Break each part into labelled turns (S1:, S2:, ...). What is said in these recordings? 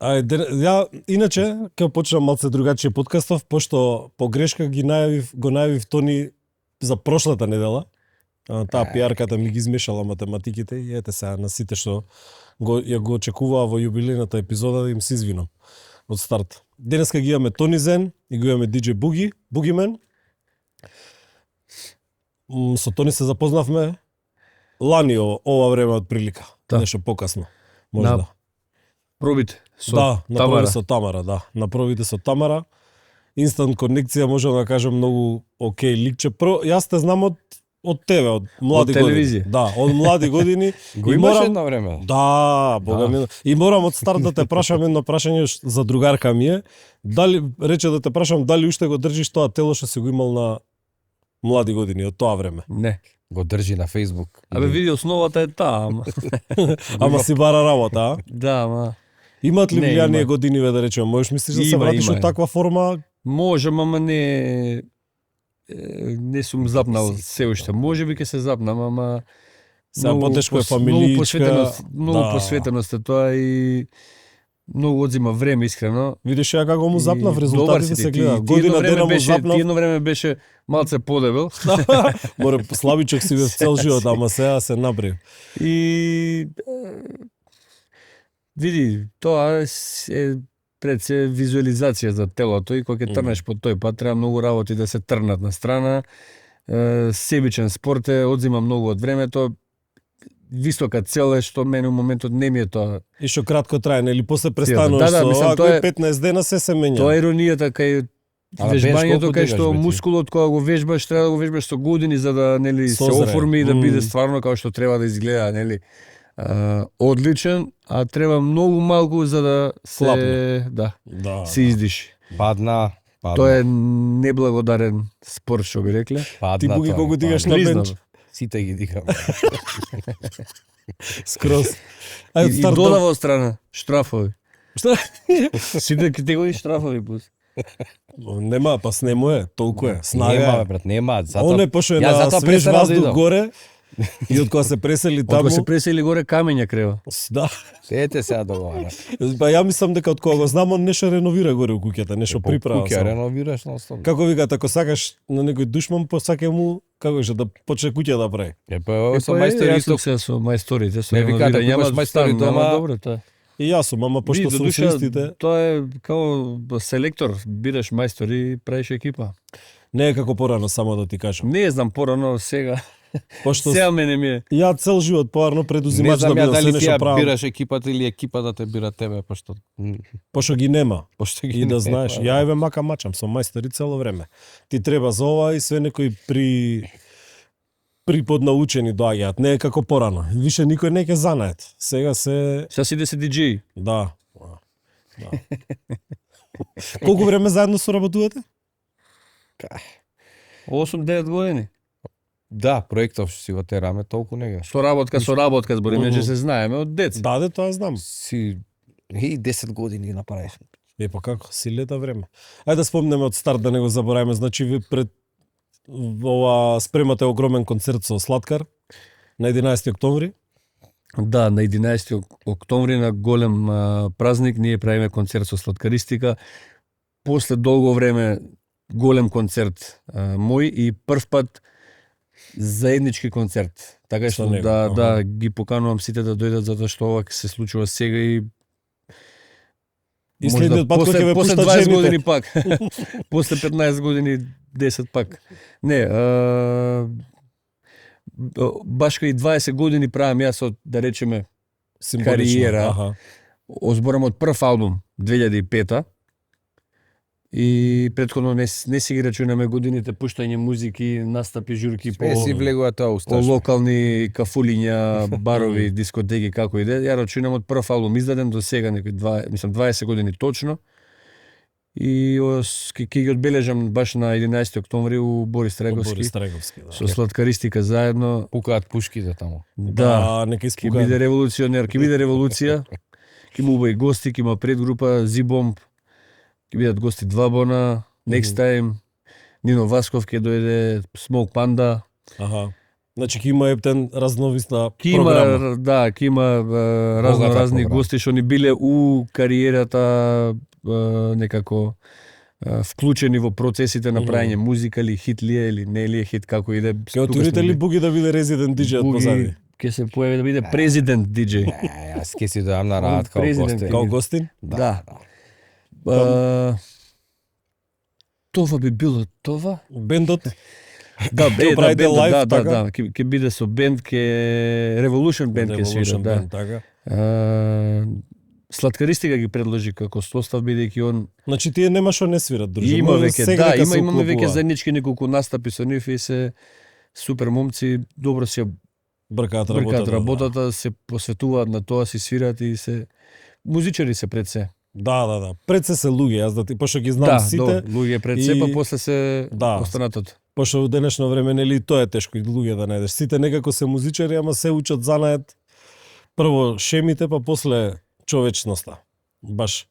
S1: Ја иначе ќе почнам малце другачи подкастов, пошто по грешка го најавив Тони за прошлата недела. Таа пиарката ми ги измешала математиките и ете сега на сите што го очекуваа во јубилејната епизода да им се извинам од старт. Денеска ги имаме Тони Зен и го имаме DJ Бугимен. Со Тони се запознавме лани ова време од прилика. Нешто покасно. Можда.
S2: На пробите со
S1: на
S2: Тамара.
S1: пробите со Тамара, да. На пробите со Тамара. Инстант конекција, можам да кажам, многу окей ликче. Јас те знам од тебе, од млади
S2: од телевизија.
S1: години. Да, од млади години.
S3: Го имаш едно време.
S1: Да, бога ми. И морам од старт да те прашам едно прашање за другарка ми е. Дали рече да те прашам дали уште го држиш тоа тело што си го имал на млади години од тоа време?
S2: Не.
S3: Го држи на Facebook.
S2: Абе види основата е таа, ама.
S1: Ама си бара работа, а?
S2: Да, ама.
S1: Имат ли
S2: Не,
S1: влијание
S2: има.
S1: годиниве да речеме? Можеш мислиш да се
S2: Има,
S1: вратиш
S2: има,
S1: од таква форма?
S2: Може, ама не сум запнал се уште. Може би ќе се запнам, ама
S1: Сега потешко е фамиличка.
S2: Многу посветеност е тоа и многу одзима време, искрено.
S1: Видиш ја како му запнав,
S2: И
S1: резултатите
S2: добар си
S1: се
S2: ти.
S1: гледа.
S2: Ти
S1: Година дена му
S2: Ти
S1: запнав.
S2: едно време беше малце подебел.
S1: Море слабичок си бев цел живот, ама сега се набри.
S2: И види, тоа е пред се визуализација за телото и кога ќе трнеш по тој пат треба многу работи да се трнат на страна. Себичен спорт е, одзима многу од времето. Висока цел е што мене у моментот не ми е тоа.
S1: И што кратко трае, нели после престануваш
S2: Да,
S1: со
S2: мислам,
S1: ако
S2: тоа
S1: е
S2: е
S1: 15 дена се менја.
S2: Тоа е иронијата кај
S3: Ама беш
S2: вежбањето,
S3: колку
S2: кај
S3: дигаш,
S2: што
S3: бе, ти?
S2: мускулот кога го вежбаш треба да го вежбаш со години за да нели се
S1: Созре.
S2: оформи и да биде стварно како што треба да изгледа, нели. Одличен, а треба многу малку за да се
S1: Флапне.
S2: да се издиши.
S3: Падна.
S2: Тоа е неблагодарен спорт, што би рекле.
S1: Ти Буги колку дигаш на
S2: Признав.
S1: бенч?
S3: Сите ги дигаме.
S1: Скроз.
S2: И додава од страна штрафови.
S1: Што?
S2: Сите категории штрафови пус.
S1: Нема, па снемо е, толку е. Снага
S3: Нема,
S1: е.
S3: брат, нема.
S1: Он е пошо е
S3: Јас
S1: на
S3: затоа
S1: свеж
S3: престанав да
S1: воздух
S3: идам.
S1: горе и од кога се пресели
S2: Од
S1: таму.
S2: кога се пресели горе камења крева.
S1: Да.
S3: Ете сега договара.
S1: Па ја мислам дека од кога го знам он нешто реновира горе у куќата, нешто приправа.
S3: Куќа
S1: само.
S3: реновираш на остав.
S1: Како викаат, ако сакаш на некој душман, посакај му како што да почне куќа да прави.
S3: Ова со
S2: Јас
S3: мајстори
S2: сум
S3: исто.
S2: се со мајсторите, со
S3: Не викаат, ако
S2: реновирање,
S3: имаш
S2: ама
S3: мајстори
S2: стан,
S3: дома,
S2: ама добро тоа.
S1: И јас сум, ама пошто
S2: Види,
S1: сум со
S2: додуша,
S1: истите,
S2: тоа е као селектор, бираш мајстори и правиш екипа.
S1: не е како порано, само да ти кажам.
S2: Не знам порано сега.
S1: Пошто
S2: Сега мене ми е.
S1: ја цел живот порано
S3: Не
S1: предузимач да
S3: знам ја
S1: бидам се
S3: дали ти
S1: нешто
S3: ја
S1: правам.
S3: бираш екипата или екипата те бира тебе, пошто
S1: Пошто ги нема.
S3: пошто ги
S1: И да
S3: нема,
S1: знаеш, ја еве мака мачам со мајстори цело време. Ти треба за ова и све некои приподнаучени доаѓаат, не е како порано. Више никој не ќе знаат. Сега се
S2: Сега си да се диџеј.
S1: да. Колку време заедно соработувате?
S2: 8-9 години.
S3: Да, проектов што си го тераме, толку не ги.
S2: Соработка зборим, иначе се знаеме од деца.
S1: Даде, тоа знам.
S3: Си и 10 години ги направиш.
S1: Е, па како, си лета време. Ајде да спомнеме од старт да не го забораваме. Значи, ви пред ова спремате огромен концерт со Слаткар на 11 октомври.
S2: Да, на 11 октомври на голем празник ние правиме концерт со сладкаристика. После долго време голем концерт мој и прв пат заеднички концерт. Така
S1: Со
S2: што
S1: него,
S2: да ги поканувам сите да дојдат затоа што ова се случува сега и
S1: И следниот пат кој ќе ве
S2: после
S1: пуштат
S2: 20
S1: жените.
S2: години пак. После 15 години 10 пак. Не, баш кај 20 години правам јас од, да речеме,
S1: Символично,
S2: кариера.
S1: аха.
S2: озборам од прв албум 2005 и претходно не си ги рачунаме годините пуштање музики, настапи, журки
S3: Све си влегува тоа
S2: по
S3: усташ.
S2: локални кафулиња, барови, дискотеки, како иде. Ја рачунам од прв албум издаден до сега, некои 20 години точно. И ќе ги одбележам баш на 11 октомври у Борис Треговски.
S1: Борис Треговски, да.
S2: Со сладкаристика заедно.
S3: Пукаат пушките таму.
S2: Да,
S1: нека
S2: ќе
S1: испука.
S2: биде револуционер, ќе биде револуција. Ќе му убави гости, ќе има предгрупа Зибомб. Ќе бидат гости Двабона, Next Time, Нино Васков ќе дојде, Smoke Panda.
S1: Аха. Значи ќе има ептен разновисна
S2: Ки има,
S1: програма.
S2: да, ки има разни
S3: програма.
S2: гости што ни биле у кариерата некако вклучени во процесите на праење музика или хит ли е или не ли е хит, како иде.
S1: Ќе отворите ли Буги да биде резидент диџеј од позади?
S2: Ќе се појави да биде президент диџеј.
S3: Јас ќе си дојам на рад како
S2: Президент.
S3: гостин.
S1: Као гостин?
S2: Да. Това би било това.
S1: Бендот?
S2: Да,
S1: Ќе правите
S2: бендот,
S1: лайв,
S2: да,
S1: така?
S2: да, ќе биде со бенд, Revolution бенд ќе свира,
S1: Revolution
S2: да.
S1: Band, така.
S2: Сладкаристика ги предложи како состав, бидејќи он
S1: Значи тие нема што не свират, друже.
S2: има
S1: Може
S2: веќе,
S1: сега
S2: да,
S1: дека се
S2: имаме веќе
S1: уклопува.
S2: заеднички неколку настапи со нив и се супер момци, добро се
S1: Бркаат
S2: бркаат
S1: работата.
S2: работата, се посветуваат на тоа, си свират и се музичари се пред се.
S1: Да. Пред се луѓе, јас да ти пошто ги знам
S2: Да,
S1: сите,
S2: луѓе пред се,
S1: и-
S2: па после се
S1: Да.
S2: останатото.
S1: пошто у денешно време нели тоа е тешко и луѓе да најдеш. Сите некако се музичари, ама се учат занаед. Прво шемите, па после човечноста. Баш.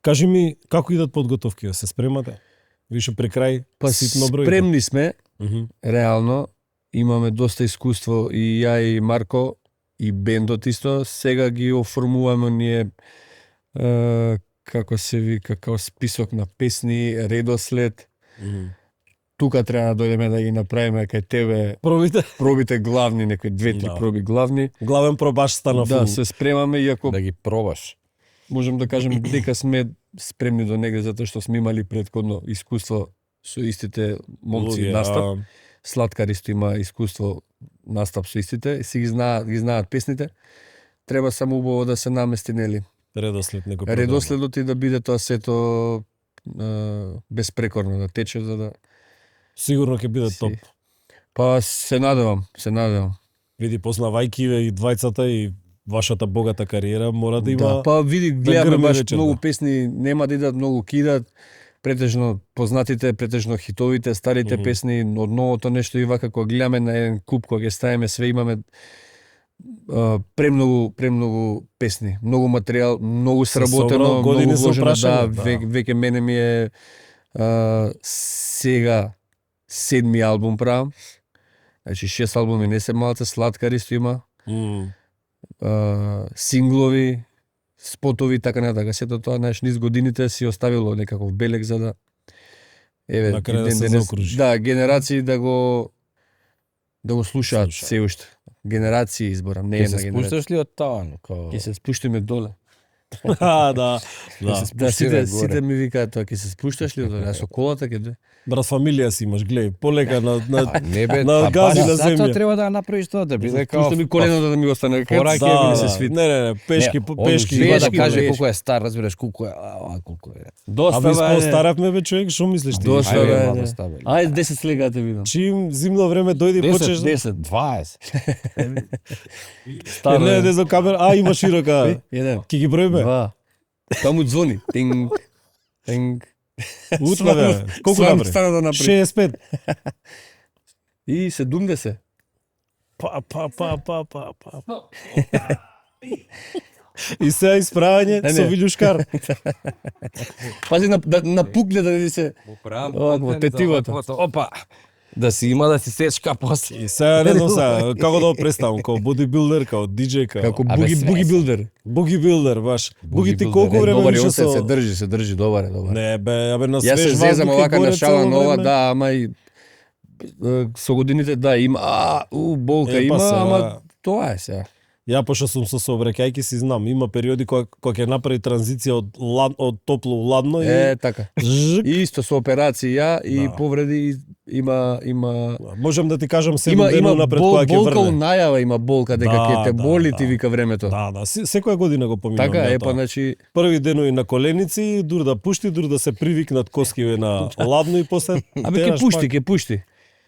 S1: Кажи ми како идат подготовки, се спремате? Више при крај
S2: Па
S1: ситно број.
S2: спремни сме,
S1: Мгм.
S2: реално, имаме доста искуство и ја и Марко и бендот исто, сега ги оформуваме ние како се вика, како список на песни, редослед.
S1: Мгм.
S2: Тука треба да дојдеме да ги направиме кај тебе
S1: Пробите.
S2: пробите главни, некои 2-3
S1: Да.
S2: проби главни.
S1: Главен пробаш стана
S2: Да,
S1: фул.
S2: се спремаме, иако
S3: Да ги пробаш.
S2: можем да кажем дека сме спремни до негде затоа што сме имали претходно искуство со истите момци
S1: Луѓе,
S2: настап. Сладкар исто има искуство настап со истите, си ги знаат песните. Треба само убаво да се намести, нели?
S1: Редослед некој програма.
S2: Редоследот и да биде тоа сето безпрекорно да тече за да
S1: Сигурно ќе биде
S2: си-
S1: топ.
S2: Па се надевам.
S1: Види, познавајки ве и двајцата и вашата богата кариера, мора да има...
S2: Да, па види, гледаме
S1: грми
S2: баш
S1: вечер,
S2: многу
S1: да.
S2: песни, нема да идат многу кидат, претежно познатите, претежно хитовите, старите
S1: Мгм.
S2: песни, од новото нешто и вака кога гледаме на еден куп, кога ќе ставиме све, имаме премногу песни, многу материјал, многу сработено,
S1: собрал, години
S2: многу
S1: се
S2: вложено, да,
S1: опрашани, да.
S2: веќе мене ми е сега 7-ми албум правам. Значи 6 албуми не се малце, Сладкар исто има,
S1: Мм.
S2: синглови, спотови, така натака. Сето тоа, знаеш, низ годините си оставило некаков белег за да еве
S1: На крај да
S2: ден
S1: се
S2: денес-
S1: заокружи.
S2: Да, генерации да го слушаат
S1: Слушаат.
S2: се уште. Генерации изборам, не
S3: Ќе
S2: е
S3: се
S2: на генерација.
S3: спушташ ли од таван?
S2: Ќе се спуштиме доле.
S1: Да.
S2: Да,
S3: спуштиме
S2: сите
S3: горе.
S2: ми викаат тоа, ќе се спушташ ли доле, а со колата ќе де.
S1: Брат, фамилија си имаш, гледај, полека на
S3: А не бе,
S1: на
S3: па
S1: гази
S3: баш
S1: на
S3: затоа
S1: земја.
S3: треба да направиш тоа, да биде као
S2: Пушта ми коленото да ми остане
S3: Пора
S2: кај
S3: ќе ми
S2: се
S1: да,
S2: свит.
S1: не, пешки,
S3: он
S1: пешки.
S3: живе да
S2: пешки,
S3: каже
S2: пешки.
S3: колку е стар, разбираш колку е, колку е.
S2: Доста
S1: Абе,
S2: бе.
S1: постаравме бе човек, што мислиш ти?
S2: Доста,
S3: Ајде,
S2: бе,
S3: мало
S2: не.
S3: стави.
S2: Ајде 10 слега те видам.
S1: Чим зимно време дојде и почнеш...
S3: 10, 20.
S2: Стар,
S1: Не,
S2: бе.
S1: не за камера, има широка.
S2: Еден.
S1: Ки ги броиме?
S2: Два. Таму ѕвони. Тинг. Тинг.
S1: Утве бе. Колку направи?
S2: Стана да направи.
S1: 65.
S2: И 70.
S1: Па. И сега исправање
S2: Не,
S1: со
S2: не.
S1: вилјушкар.
S2: Пази на пукне да ви се... Овако, во тетивото.
S3: Опа. Да си има да си сечка после.
S1: И сега не знам сега, како да го представам, како бодибилдер, како диџеј,
S2: Како
S1: како
S2: буги билдер.
S1: буги билдер, баш. Буги ти
S3: билдер,
S1: колку време
S2: Добар,
S1: више
S2: он се
S1: со...
S2: држи, добар е, добар.
S1: Не бе, абе на
S2: Јас се
S1: свеж
S2: зезам
S1: воздух е
S2: овака на
S1: горе
S2: шала
S1: цело
S2: нова,
S1: време.
S2: да, ама и со годините да има, болка
S1: Е, па
S2: има,
S1: сега.
S2: ама тоа е сега.
S1: Ја пошто сум со сообраќајки си знам, има периоди кога ќе направи транзиција од топло у ладно и
S2: Е, така.
S1: жик.
S2: И исто со операција и
S1: Да.
S2: повреди има
S1: Можам да ти кажам 7
S2: има
S1: дена напред кога ќе
S2: болка у
S1: врне.
S2: најава, има болка дека
S1: Да,
S2: ќе те
S1: да,
S2: боли,
S1: да.
S2: ти вика времето.
S1: Да, секоја година го поминам.
S2: Така е,
S1: тоа.
S2: па значи
S1: Први денови на коленици, дур да пушти, дур да се привикнат коскиве на ладно и после
S2: абе ќе
S1: тераш
S2: пушти,
S1: пак.
S2: ќе пушти.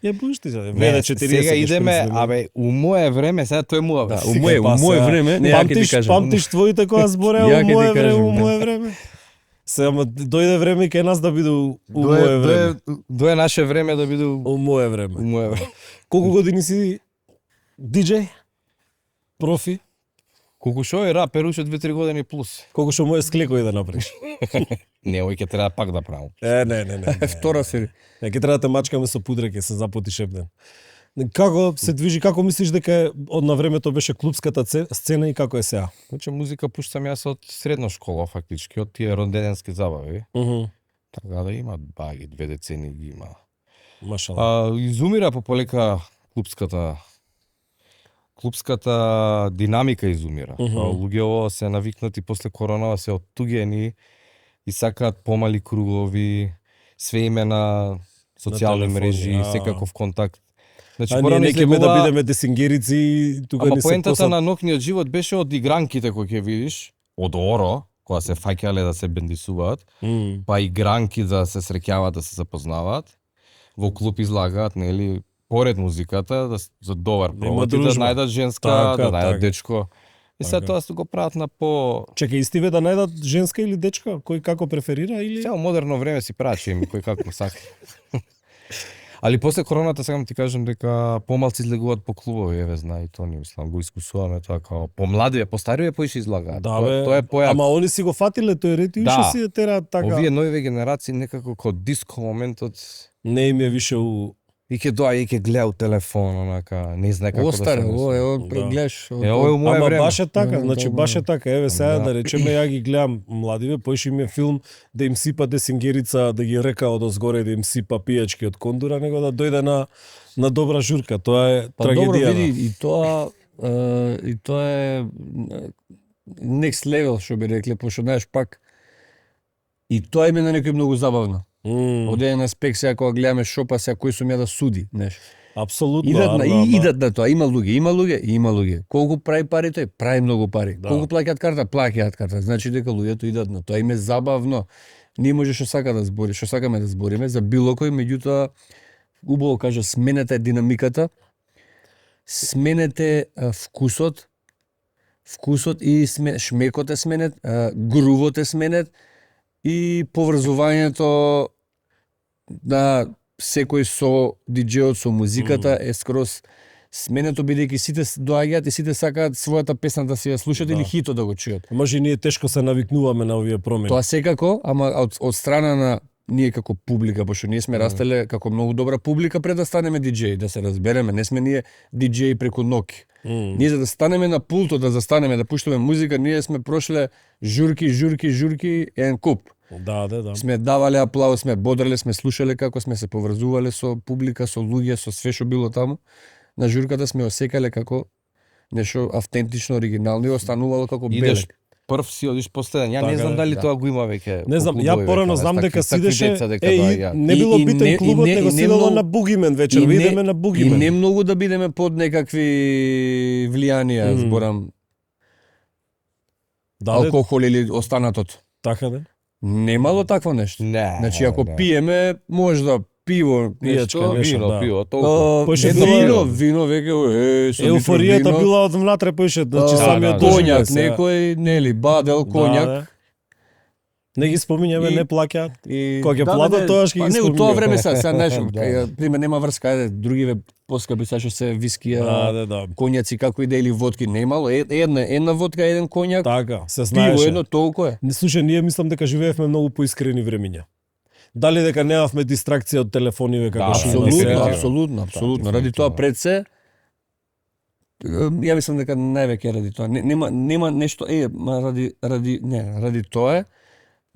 S1: Ја пушти, за
S3: Не,
S1: веде 40.
S3: сега
S1: ќе
S3: идеме,
S1: шприцне.
S3: абе, у мое време, сега тој му
S2: Да,
S3: абе.
S2: у мое
S1: сега,
S2: време, не ја ќе ти
S1: Памтиш,
S2: кажам.
S1: памтиш твоите кога збореа
S2: Ја
S1: у
S2: ќе ти
S1: мое време,
S2: кажам,
S1: у
S2: да.
S1: мое време. Сега ама дојде време и кај нас да биде у мое време.
S3: Дое наше време да биде
S1: У мое време.
S3: у мое време.
S1: Колку години си диџеј? Профи?
S3: Колку шо е рапер уште 2-3 години плюс.
S1: Колку што може склекој да направиш?
S3: Не, ој ќе треба пак да правам.
S1: Не.
S2: Втора серија.
S1: Ќе треба да те мачкаме со пудре, ќе се запоти шепнен. Како се движи, како мислиш дека од на времето беше клубската сцена и како е сега?
S3: Значи музика пуштам јас од средна школа фактички, од тие роденденски забави. Така да има баги 2 децени ги има.
S1: Машала.
S3: Изумира пополека клубската динамика изумира. Луѓето се навикнати после коронава, се оттуѓени и сакаат помали кругови, све име на социјални мрежи, секаков контакт. Значи,
S1: ние не ќеме да бидеме десингерици и тука
S3: ама
S1: ни се
S3: поентата на ноќниот живот беше од игранките кои ќе видиш, од Оро, кога се фаќале да се бендисуваат, па игранки да се среќаваат, да се запознаваат, во клуб излагаат, нели, поред музиката, за добар провод, да најдат женска, да најдат дечко. И сега тоа се го прават на по...
S1: Чекај, истиве да најдат женска или дечка? Кој како преферира или...
S3: Сега модерно време си прачи им, кој како сака. Али после короната сакам ти кажам дека помалци излегуваат по клубови, еве знаи тоа ни мислам, го искусуваме тоа како помладиве, постариве поише излагаат.
S1: Да, бе,
S3: тоа е појак.
S1: Ама они си го фатиле тој ред и уште си тераат така.
S3: Овие нови генерации некако како диско моментот
S1: не им е више у...
S3: И ќе доаѓа и ќе гледа у телефон, онака, не знае како
S2: Остаре,
S3: да се
S2: ово прегледаш.
S3: Ово е моје
S1: Ама
S3: време.
S1: баш е така, значи баш е така. Еве сега
S3: Да.
S1: да речеме ја ги гледам младиве, поише им е филм да им сипа десингерица, да ги река од озгоре да им сипа пијачки од кондура, него да дојде на добра журка. Тоа е
S2: Па добро,
S1: трагедија.
S2: види, и тоа е next level, што би рекле, пошто знаеш пак и тоа име на некој многу забавно. Од еден аспект сега кога гледаме шопа сега кој сум ја да суди, знаеш.
S1: Апсолутно.
S2: Идат на тоа, има луѓе. Колку прави пари тој? Прави многу пари.
S1: Да.
S2: Колку плаќаат карта? Плаќаат карта. Значи дека луѓето идат на тоа. Им е забавно. Ние може што сакаме да збориме за било кој, меѓутоа убаво кажа сменете динамиката, сменете вкусот и шмекот е сменет, грувот е сменет и поврзувањето на секој со диџејот, со музиката е скроз сменето, бидејќи сите доаѓаат и сите сакаат својата песна да си ја слушат или хитот да го чујат.
S1: Може ние тешко се навикнуваме на овие промени.
S2: Тоа секако, ама од страна на ние како публика, пошто ние сме растеле како многу добра публика пред да станеме диџеи, да се разбереме, не сме ние диџеи преку ноќ. Ние за да станеме на пултот, да застанеме, да пуштаме музика, ние сме прошле журки, еден куп.
S1: Да.
S2: Сме давале аплауз, сме бодреле, сме слушале како сме се поврзувале со публика, со луѓе, со све што било таму. На журката сме осекале како нешто автентично, оригинално и останувало како белек.
S3: Идеш прв си одиш последен. Ја
S1: Така
S3: не знам
S1: е,
S3: дали
S1: да.
S3: тоа го има веќе.
S1: Не знам,
S3: по
S1: ја
S3: клубови
S1: порано
S3: веќе,
S1: знам
S3: такви-
S1: дека
S3: такви
S1: сидеше,
S3: деца дека
S1: и
S3: доаѓаат.
S1: не било битен клубот, него сидело на Бугимен вечер, идеме на
S2: И
S1: Бугимен.
S2: не многу да бидеме под некакви влијанија, зборам алкохол или останатото.
S1: Така да.
S2: Немало такво нешто.
S3: Не.
S2: Значи ако
S3: не.
S2: пиеме, можда пиво,
S1: Пијачка,
S2: нешто,
S1: нешто, да.
S3: Пиво, толку.
S1: Поише
S2: вино веќе со
S1: Еуфоријата
S2: вино,
S1: била од внатре поише, значи
S2: да,
S1: самиот
S3: да.
S1: доживеј
S2: коњак,
S1: се.
S2: некој, нели, бадел, коњак.
S1: Да. Не ги спомињаме,
S2: И-
S1: не плаќаат.
S2: И
S1: Кога ќе платат, тоаш ќе ги
S2: не, у тоа
S1: спомнуваме.
S2: време сега знаеш,
S3: Да.
S2: пример нема врска, ајде, другиве поскапи сега што се вискија,
S1: Да.
S2: коњаци како и да или водки немало, една водка, еден коњак,
S1: Така, се
S2: пиво
S1: знаеше.
S2: едно, толку е.
S1: Не слушај, ние мислам дека живеевме многу поискрени времиња. Дали дека немавме дистракција од телефониве како
S3: Да,
S1: што има
S2: Апсолутно,
S1: сега?
S2: апсолутно. Ради тоа пред се ја мислам дека највеќе ради тоа. Нема нешто ради тоа е.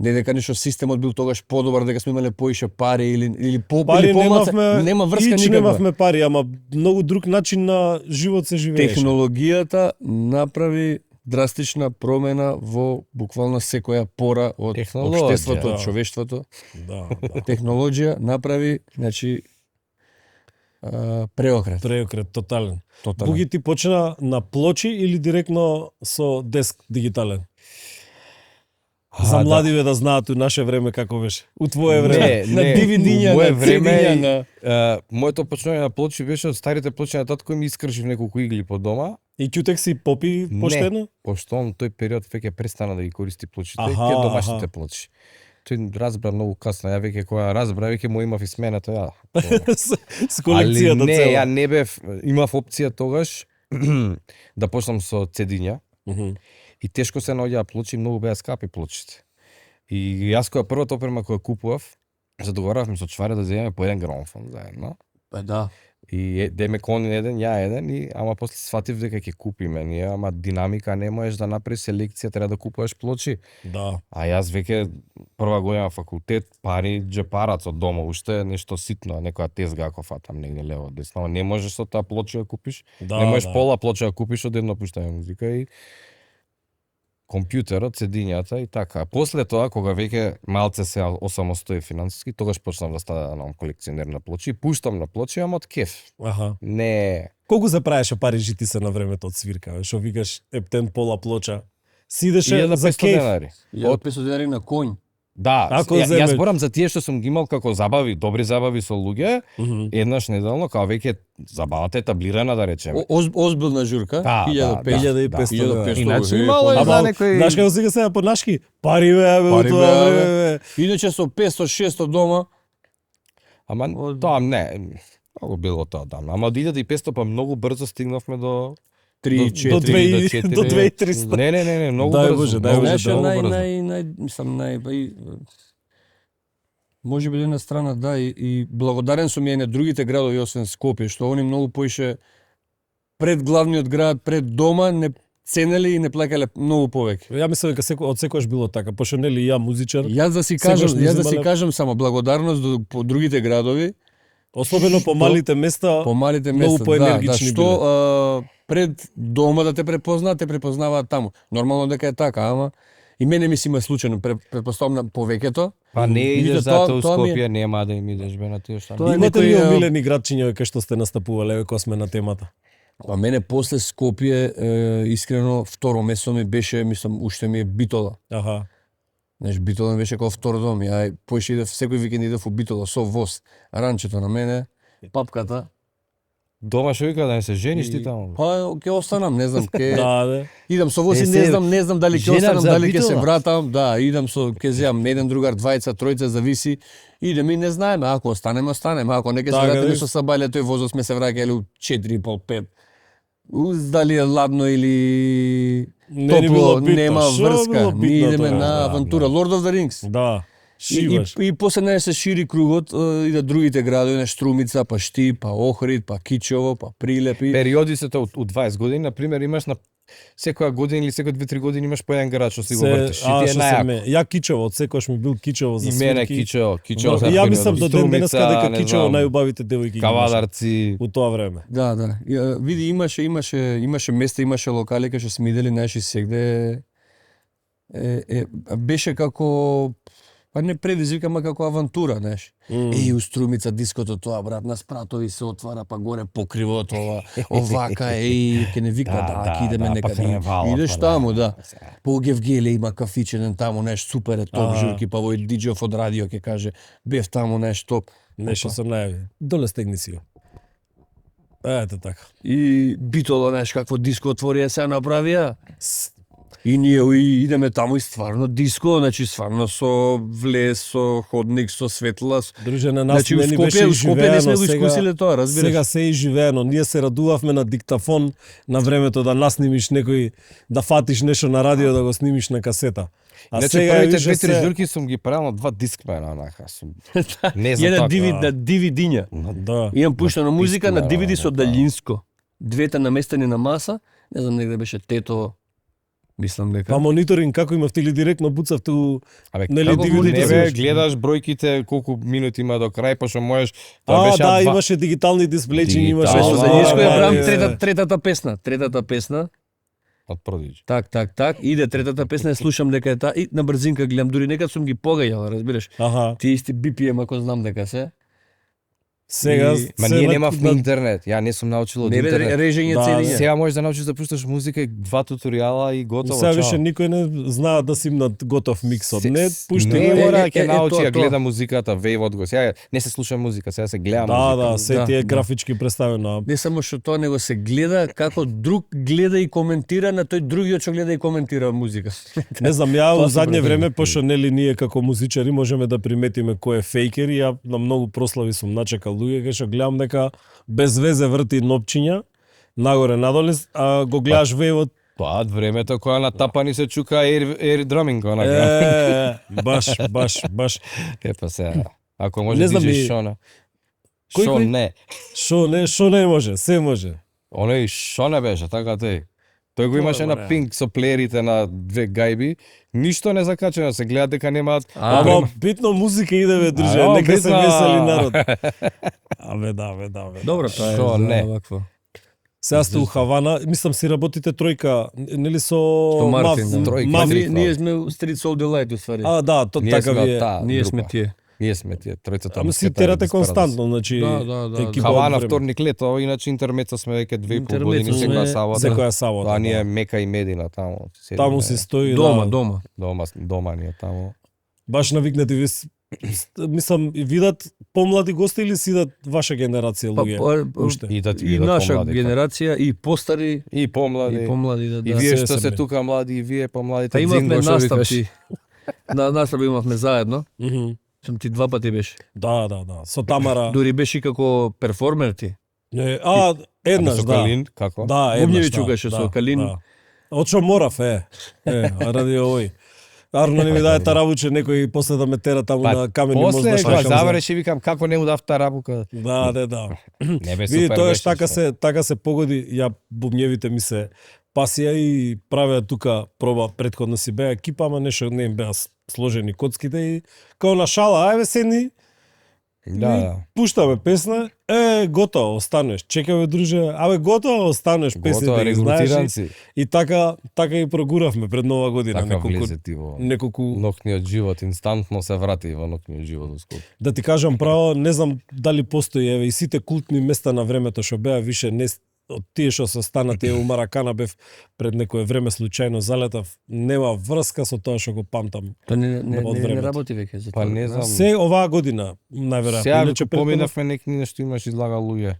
S2: Не дека нешто системот бил тогаш подобар, дека сме имале поише пари или
S1: Пари
S2: помалце,
S1: немавме,
S2: нема врска
S1: ич
S2: никаква.
S1: немавме пари, ама многу друг начин на живот се живееше.
S2: Технологијата направи драстична промена во буквално секоја пора од
S3: Технологија,
S2: општеството,
S1: да.
S2: од човештвото.
S1: Да.
S2: Технологија направи, значи, преокрет.
S1: Преокрет тотален.
S2: Тотален.
S1: Буги ти почна на плочи или директно со деск дигитален? За младиве да знаат у наше време како беше. У твое време.
S2: на DVD-ња,
S3: Во мое
S2: на
S3: време,
S2: CD-ња,
S3: моето почнување на плочи беше од старите плочи на татко ми искршив неколку игли по дома.
S1: И ќутек си попи поштено?
S3: Пошто он тој период веќе престана да ги користи плочите,
S1: Аха,
S3: ке домашните
S1: аха.
S3: плочи. Тој разбра многу касно, ја веќе кога разбра, веќе му имав и смената, ја.
S1: С колекцијата
S3: не,
S1: цела.
S3: ја не бев, имав опција тогаш да почнам со CD-ња
S1: Мгм.
S3: и тешко се наоѓаа плочи, многу беа скапи плочите. И јас која првата опрема која купував, се договоравме со чваре да земеме по еден грамофон заедно.
S2: Па да.
S3: И демек он еден, ја еден, и ама после сватив дека ќе купиме ние, ама динамика не можеш да направиш селекција, треба да купуваш плочи.
S1: Да.
S3: А јас веќе прва година факултет, пари, джепарац од дома, уште нешто ситно, некоја тезга ако фатам негде лево десно, не можеш со таа плоча да купиш.
S1: Да,
S3: не можеш
S1: да.
S3: пола плоча да купиш од едно пуштање музика и компјутерот, седињата и така. После тоа, кога веќе малце се осамостои финансиски, тогаш почнав да станам колекционер на плочи. Пуштам на плочи, ама од кеф.
S1: Аха.
S3: Не.
S1: Колку се правеше пари жити се на времето од свирка, бе? Шо викаш ептен пола плоча. Си идеше за
S3: 1500
S1: кеф.
S3: денари.
S2: 1500 денари на конј.
S3: Да,
S1: Ако
S3: јас
S1: земеш-
S3: зборам за тие што сум ги имал како забави, добри забави со луѓе, еднаш неделно, као веќе забавата е таблирана, да речеме.
S2: Озбилна журка,
S3: Да,
S2: 1500.
S1: 1500
S2: 1500.
S3: Иначе
S2: Е,
S3: имало е
S2: ама,
S3: за некој...
S1: Знаеш како сега сега по нашки? Пари бе, бе,
S2: Пари,
S1: тоа
S2: бе,
S1: време, бе.
S2: Иначе со 500-600 дома,
S3: Ама тоа не, многу било тоа давно. Ама од 1500 па многу брзо стигнавме до
S2: 3-4.
S1: До 2
S3: 4.
S1: до 2300.
S3: Не, многу
S1: Дај
S3: брзо.
S1: Боже, дај
S3: многу
S1: Боже,
S2: Знаеш,
S3: многу брзо.
S2: мислам, може би една страна, да, и благодарен сум ја и на другите градови, освен Скопје, што они многу поише пред главниот град, пред дома, не ценеле и не плакале многу повеќе.
S1: Ја мислам дека од секојаш било така, пошто нели ја музичар,
S2: Јас да си кажам само благодарност по другите градови,
S1: особено по малите места,
S2: по малите
S1: многу
S2: места,
S1: поенергични
S2: што пред дома да те препознаваат таму. Нормално дека е така, ама и мене ми си има случајно, претпоставам на повеќето.
S3: Па не
S2: Видите,
S3: идеш
S2: тоа-
S3: затоа у
S2: тоа ми е-
S3: Скопје, нема да им идеш бе на тие што.
S2: Тоа е
S1: Имате ли
S2: некој,
S1: омилени градчиња кај што сте настапувале, кога сме на темата?
S2: Па мене после Скопје, искрено, второ место ми беше, мислам, уште ми е Битола.
S1: Аха.
S2: Знаеш, Битола ми беше како втор дом. Ја поише идев, секој викенд идев у Битола со воз. Ранчето на мене, папката.
S3: Дома што вика да не се жениш ти
S2: И-
S3: таму.
S2: Па, ќе останам, не знам, ке...
S1: Да, да.
S2: Идам со воз и
S3: се,
S2: не знам дали ќе
S3: женам
S2: останам,
S3: за
S2: дали ќе се
S3: Битола.
S2: вратам. Да, идам со, ќе земам еден другар, двајца, тројца, зависи. Идем и не знаеме, ако останеме, ако не ќе се
S1: Така,
S2: вратиме
S1: да.
S2: со сабајле, тој возот сме се враќале у 4,5-5. Дали е ладно или
S1: Не ни било
S2: топло,
S1: битно.
S2: нема
S1: Шо
S2: врска.
S1: било битно
S2: Ние идеме
S1: тоа?
S2: на
S3: Да,
S2: авантура, Lord of the Rings.
S1: Да. Шиваш.
S2: И после не се шири кругот, и да другите градови, на Штрумица, па Шти, па Охрид, па Кичево, па Прилеп. И...
S3: Периоди се тоа у 20 години, на пример, имаш на секоја година или секој 2-3 години имаш по еден град што си го вртиш. И ти е
S1: што се
S3: најако.
S1: ме. Ја Кичево, од секојаш ми бил Кичево за
S3: И мене
S1: свирки.
S3: Кичево,
S1: Да,
S3: се
S1: и ја
S3: например,
S1: мислам до ден денеска
S3: Струмица,
S1: дека
S3: не
S1: Кичево
S3: знам,
S1: најубавите девојки ги имаше
S3: Кавадарци.
S1: у тоа време.
S2: Да, да. Види, имаше места, имаше локали кај што сме идели, знаеш, и сегде беше како па не предизвика, ама како авантура, знаеш. Еј, у Струмица диското тоа, брат, на спратови се отвара, па горе покривот, овака, ќе не вика, да, ќе идеме
S3: па
S2: некаде.
S3: карневалот,
S2: Идеш
S3: па
S2: таму, да. По Гевгеле има кафичен таму, неш супер е топ
S1: А.
S2: журки, па вој диџеов од радио ќе каже, бев таму, неш топ.
S1: Нешто се најави. Доле стегни си го. Ете така.
S2: И Битола, неш какво диско отворија се направија. И ние и идеме таму и стварно диско, значи стварно со влез, со ходник, со светла.
S1: Друже, на нас
S2: Значи у
S1: не ни беше
S2: Скопје, у Скопје не сме го
S1: изживеено,
S2: искусиле тоа, разбираш.
S1: Сега се е живеено. Ние се радувавме на диктафон на времето да наснимиш некој, да фатиш нешто на радио, да го снимиш на касета. А
S3: Значи
S1: сега
S3: првите
S1: више
S3: 2-3
S1: се...
S3: журки сум ги правил на 2 дискмена, онака сум. Не знам
S2: Ја на
S3: така.
S2: DVD-диња.
S1: Да.
S2: Имам пуштено музика на
S3: Дискмена,
S2: DVD со
S3: да.
S2: далјинско. Двете наместени на маса, не знам негде беше Тето, мислам дека.
S1: Па мониторинг како имавте или директно буцавте у...
S3: Абе,
S1: Нели
S3: како
S1: DVD
S3: не
S1: да
S3: бе,
S1: снимаш?
S3: гледаш бројките колку минути има до крај, па што можеш. Тоа беше
S1: да,
S3: два-
S1: имаше дигитални дисплејчи, имаше...
S2: Со
S3: Да,
S2: далјинско ја
S3: да,
S2: правам
S3: да.
S2: третата песна.
S3: од Продиџи.
S2: Так, иде третата песна, ја слушам дека е таа и на брзинка гледам, дури некад сум ги погаѓал, разбираш.
S1: Аха.
S2: Ти исти BPM ако знам дека се.
S1: Сега...
S3: Ма
S1: се
S3: ние
S1: на-
S3: немавме
S1: на-
S3: интернет. Ја не сум научил од
S2: Не бе
S3: интернет.
S2: режење
S1: Да,
S2: цедиња.
S3: Сега можеш да научиш да пушташ музика и 2 туторијала и готово.
S1: Сега
S3: чао.
S1: више никој не знаат да си имнат готов миксот.
S3: Се-
S1: Не, пушти
S3: не
S1: го.
S3: мора
S2: е,
S3: да ќе научи
S2: тоа,
S3: да
S2: тоа.
S3: гледа музиката, вејвот го. Сега не се слуша музика, сега се гледа
S1: Да,
S3: музика.
S1: да, се
S2: Да,
S1: тие
S2: да.
S1: графички представено.
S2: Не само што тоа, него се гледа како друг гледа и коментира на тој другиот што гледа и коментира музика.
S1: Не знам, ја
S2: Тоа
S1: у
S2: се
S1: задње
S2: претенди.
S1: време, пошто нели ние како музичари можеме да приметиме кој е фейкер и ја на многу прослави сум начекал луѓе кај што гледам дека без везе врти нопчиња нагоре надоле, а го гледаш вејвот.
S3: Тоа од времето кога на тапани се чука air drumming онака.
S1: Баш.
S3: Па сега, ако може
S1: Не
S3: да
S1: знам
S3: диџеш
S1: и-
S3: шона. Шо не.
S1: Шо не може, се може.
S3: Оној шо не беше, така тој. Тој го
S1: Тоа е
S3: имаше на
S1: варијант.
S3: пинг со плеерите на две гајби, ништо не закачено, се гледа дека немаат.
S1: Ама битно музика иде бе, друже,
S3: Ајо,
S1: нека се
S3: битно.
S1: весели народ. Абе да.
S2: Добро, тоа е
S3: Шо
S2: за
S3: не.
S2: вакво.
S1: Сега сте у Хавана, мислам си работите тројка, нели со
S2: Мартин,
S1: Мав-
S3: да. Тројка,
S1: Мав-
S3: три.
S2: Ние сме Street Soul Delight, уствари.
S1: да, то
S3: Ние
S1: така
S3: сме
S1: ви е.
S3: таа
S2: Ние
S3: група.
S2: сме тие.
S3: Ние сме тие, тројцата.
S1: Ама си
S3: мускетари,
S1: терате
S3: Desperados.
S1: константно, значи
S2: Да.
S1: екипа
S3: Хавана
S1: од време.
S3: вторник лето, иначе интермецо сме веќе 2,5 години
S2: Интермецо
S3: секоја
S2: сме
S3: сабота.
S1: Секоја сабота.
S3: Тоа ние
S1: да.
S3: Мека и Медина таму.
S1: Таму се стои
S2: Дома,
S1: да,
S2: дома.
S3: Дома ни е таму.
S1: баш навикнати ви мислам и видат помлади гости или си идат ваша генерација луѓе уште.
S3: И
S2: И наша
S3: помлади,
S2: генерација, и постари,
S3: и помлади.
S2: и помлади, да.
S3: И
S2: да.
S3: вие
S1: се
S3: што се
S1: сме.
S3: тука млади, и вие помладите.
S2: Па имавме
S3: Дзинго, што викаш.
S2: настапи. На настапи имавме заедно.
S1: Мгм.
S2: Сум ти два пати беше.
S1: Да. Со Тамара.
S2: Дури беше и како перформер ти.
S1: Не,
S3: Ама
S1: еднаш,
S3: со
S1: да.
S3: Калин, како?
S1: Да, еднаш.
S2: Бубњеви
S1: да,
S2: чукаше со Калин.
S1: Да. Отшо морав, ради овој. Арно не ми даде таравуче некој после да ме тера таму
S3: Па,
S1: на камени мост
S3: После
S1: да
S3: кога
S1: штракам.
S3: заврши викам како не му дав тарабука.
S1: Да.
S3: Не бе
S1: Види,
S3: супер.
S1: тоа
S3: беше, што.
S1: така се погоди, ја бубњевите ми се пасија и правеа тука проба претходно си беа екипа, ама нешто не им беа сложени коцките и као на шала, ајде седни,
S3: Да.
S1: пуштаме песна, готово, останеш. Чекаме друже, готово, останеш, песните
S3: Готово,
S1: ги знаеш.
S3: регрутиранци.
S1: И така и прогуравме пред Нова година
S3: Така влезе ти во
S1: неколку
S3: ноќниот живот, инстантно се врати во ноќниот живот ускоро.
S1: да ти кажам право, не знам дали постои еве и сите култни места на времето што беа више не од тие што се станати у Маракана бев пред некое време случајно залетав, нема врска со тоа што го памтам.
S2: Тоа
S1: Од
S2: не
S1: времето.
S2: работи веќе за
S3: Па
S2: тоа.
S3: не знам.
S1: Се оваа година, најверојатно.
S3: Сега
S1: Иначе
S3: веќе поминавме некои нешто имаш излага луѓе.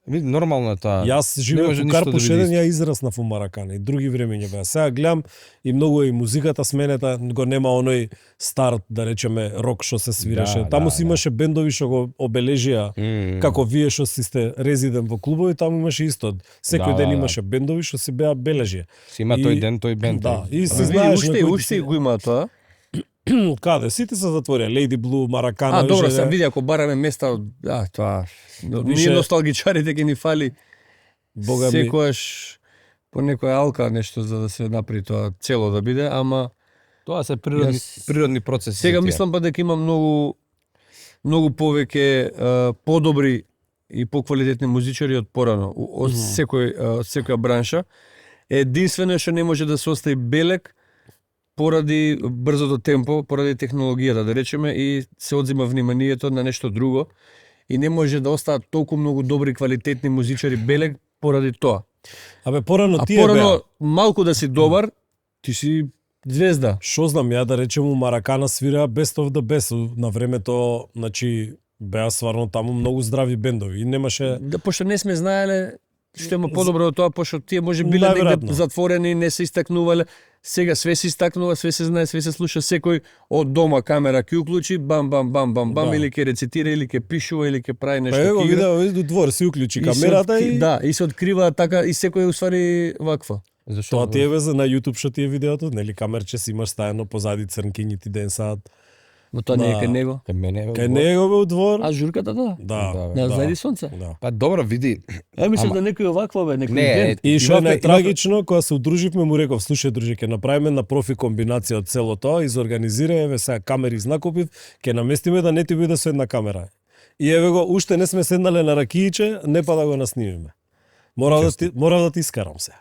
S3: Види, нормално е тоа.
S1: Јас
S3: Не
S1: живеев
S3: може
S1: у
S3: ништо да
S1: Карпуш
S3: биде
S1: еден,
S3: исто.
S1: ја израснав у Маракана и други времења беа. Сега гледам и многу е и музиката сменета, го нема оној старт, да речеме, рок што се свиреше.
S3: Да,
S1: Таму
S3: да,
S1: си имаше бендови што го обележија како вие што си сте резидент во клубови, таму имаше исто. Секој
S3: Да,
S1: ден
S3: да,
S1: имаше бендови што си беа бележија.
S3: Си има
S1: И-
S3: тој ден, тој бенд.
S1: Да, и си
S2: Види,
S1: знаеш на кој ти
S2: уште
S1: си-
S2: го има тоа.
S1: Каде? Сите се затворија. Lady Blue, Маракана.
S2: А, добро,
S1: више
S2: сам
S1: да-
S2: види ако бараме места, тоа.
S1: Више-
S2: Ние носталгичарите ќе ни фали
S1: Бога ми.
S2: секојаш по некоја алка нешто за да се направи тоа цело да биде, ама
S3: Тоа се
S2: Јас-
S3: природни процеси.
S2: сега
S3: тие.
S2: мислам па дека има многу повеќе подобри и поквалитетни музичари од порано, од секоја бранша. Единствено што не може да се остави белек поради брзото темпо, поради технологијата, да речеме, и се одзима вниманието на нешто друго и не може да остаат толку многу добри квалитетни музичари белек поради тоа.
S1: Абе порано
S2: А
S1: тие беа.
S2: порано малку да си добар, ти си звезда.
S1: Што знам ја да речем у Маракана свираа Best of the Best на времето, значи беа стварно таму многу здрави бендови и немаше
S2: Да, пошто не сме знаеле што има подобро од тоа, пошто тие може биле
S1: Најверојатно.
S2: негде затворени, не се истакнувале. Сега све се истакнува, све се знае, све се слуша, секој од дома камера ќе уклучи, бам
S1: Да.
S2: или ќе рецитира, или ќе пишува, или ќе прави
S1: Па
S2: нешто.
S1: его
S2: ќе игра.
S1: видео до двор си уклучи
S2: И се
S1: камерата
S2: откри-
S1: и
S2: да, и се открива така и секој уствари ваква.
S3: Зашто?
S1: тоа ти е везе на YouTube што ти е видеото, нели камерче си имаш стајано позади црнкињи ти денсаат.
S2: Но тоа не е
S1: Да.
S2: кај него.
S3: Кај мене.
S1: Кај него бе у двор.
S2: А журката да.
S1: Да.
S3: Да,
S2: На зајди сонце.
S1: Да.
S3: Па добро, види.
S2: Мислам
S3: Ама-
S2: да некој оваква бе, некој
S3: Не,
S2: бенд.
S1: И што е
S3: Имавме-
S1: најтрагично, кога се удруживме, му реков, слушај друже, ќе направиме на профи комбинација од цело тоа, изорганизира, еве сега камери знакопив, ќе наместиме да не ти биде со една камера. И еве го, уште не сме седнале на ракииче, не па да го наснимиме. Морав да ти искарам се.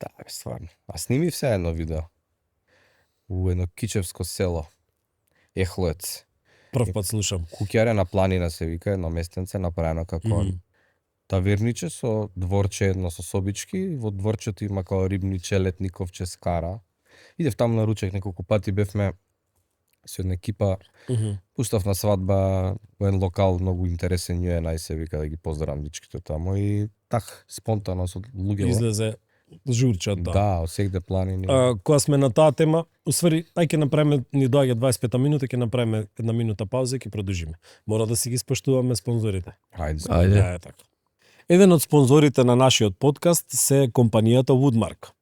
S3: Да, бе, стварно. А сними се едно видео. У едно кичевско село. Ехлоец.
S1: Прв пат слушам.
S3: Куќаре на планина се вика, едно местенце направено како
S1: Мгм.
S3: таверниче со дворче едно со собички, во дворчето има као рибниче, летниковче, скара. Идев таму на ручек неколку пати, бевме со една екипа, пуштав на свадба во еден локал многу интересен UNI се вика да ги поздравам дичките таму и так спонтано со луѓе.
S1: Излезе журчат, да.
S3: Да, од сегде планини.
S1: Кога сме на таа тема, усвари, ај ќе направиме, ни доаѓа 25 минута, ќе направиме една минута пауза и ќе продолжиме. Мора да си ги споштуваме спонзорите.
S3: Ајде.
S2: Ајде.
S1: Така. Еден од спонзорите на нашиот подкаст се компанијата Woodmark.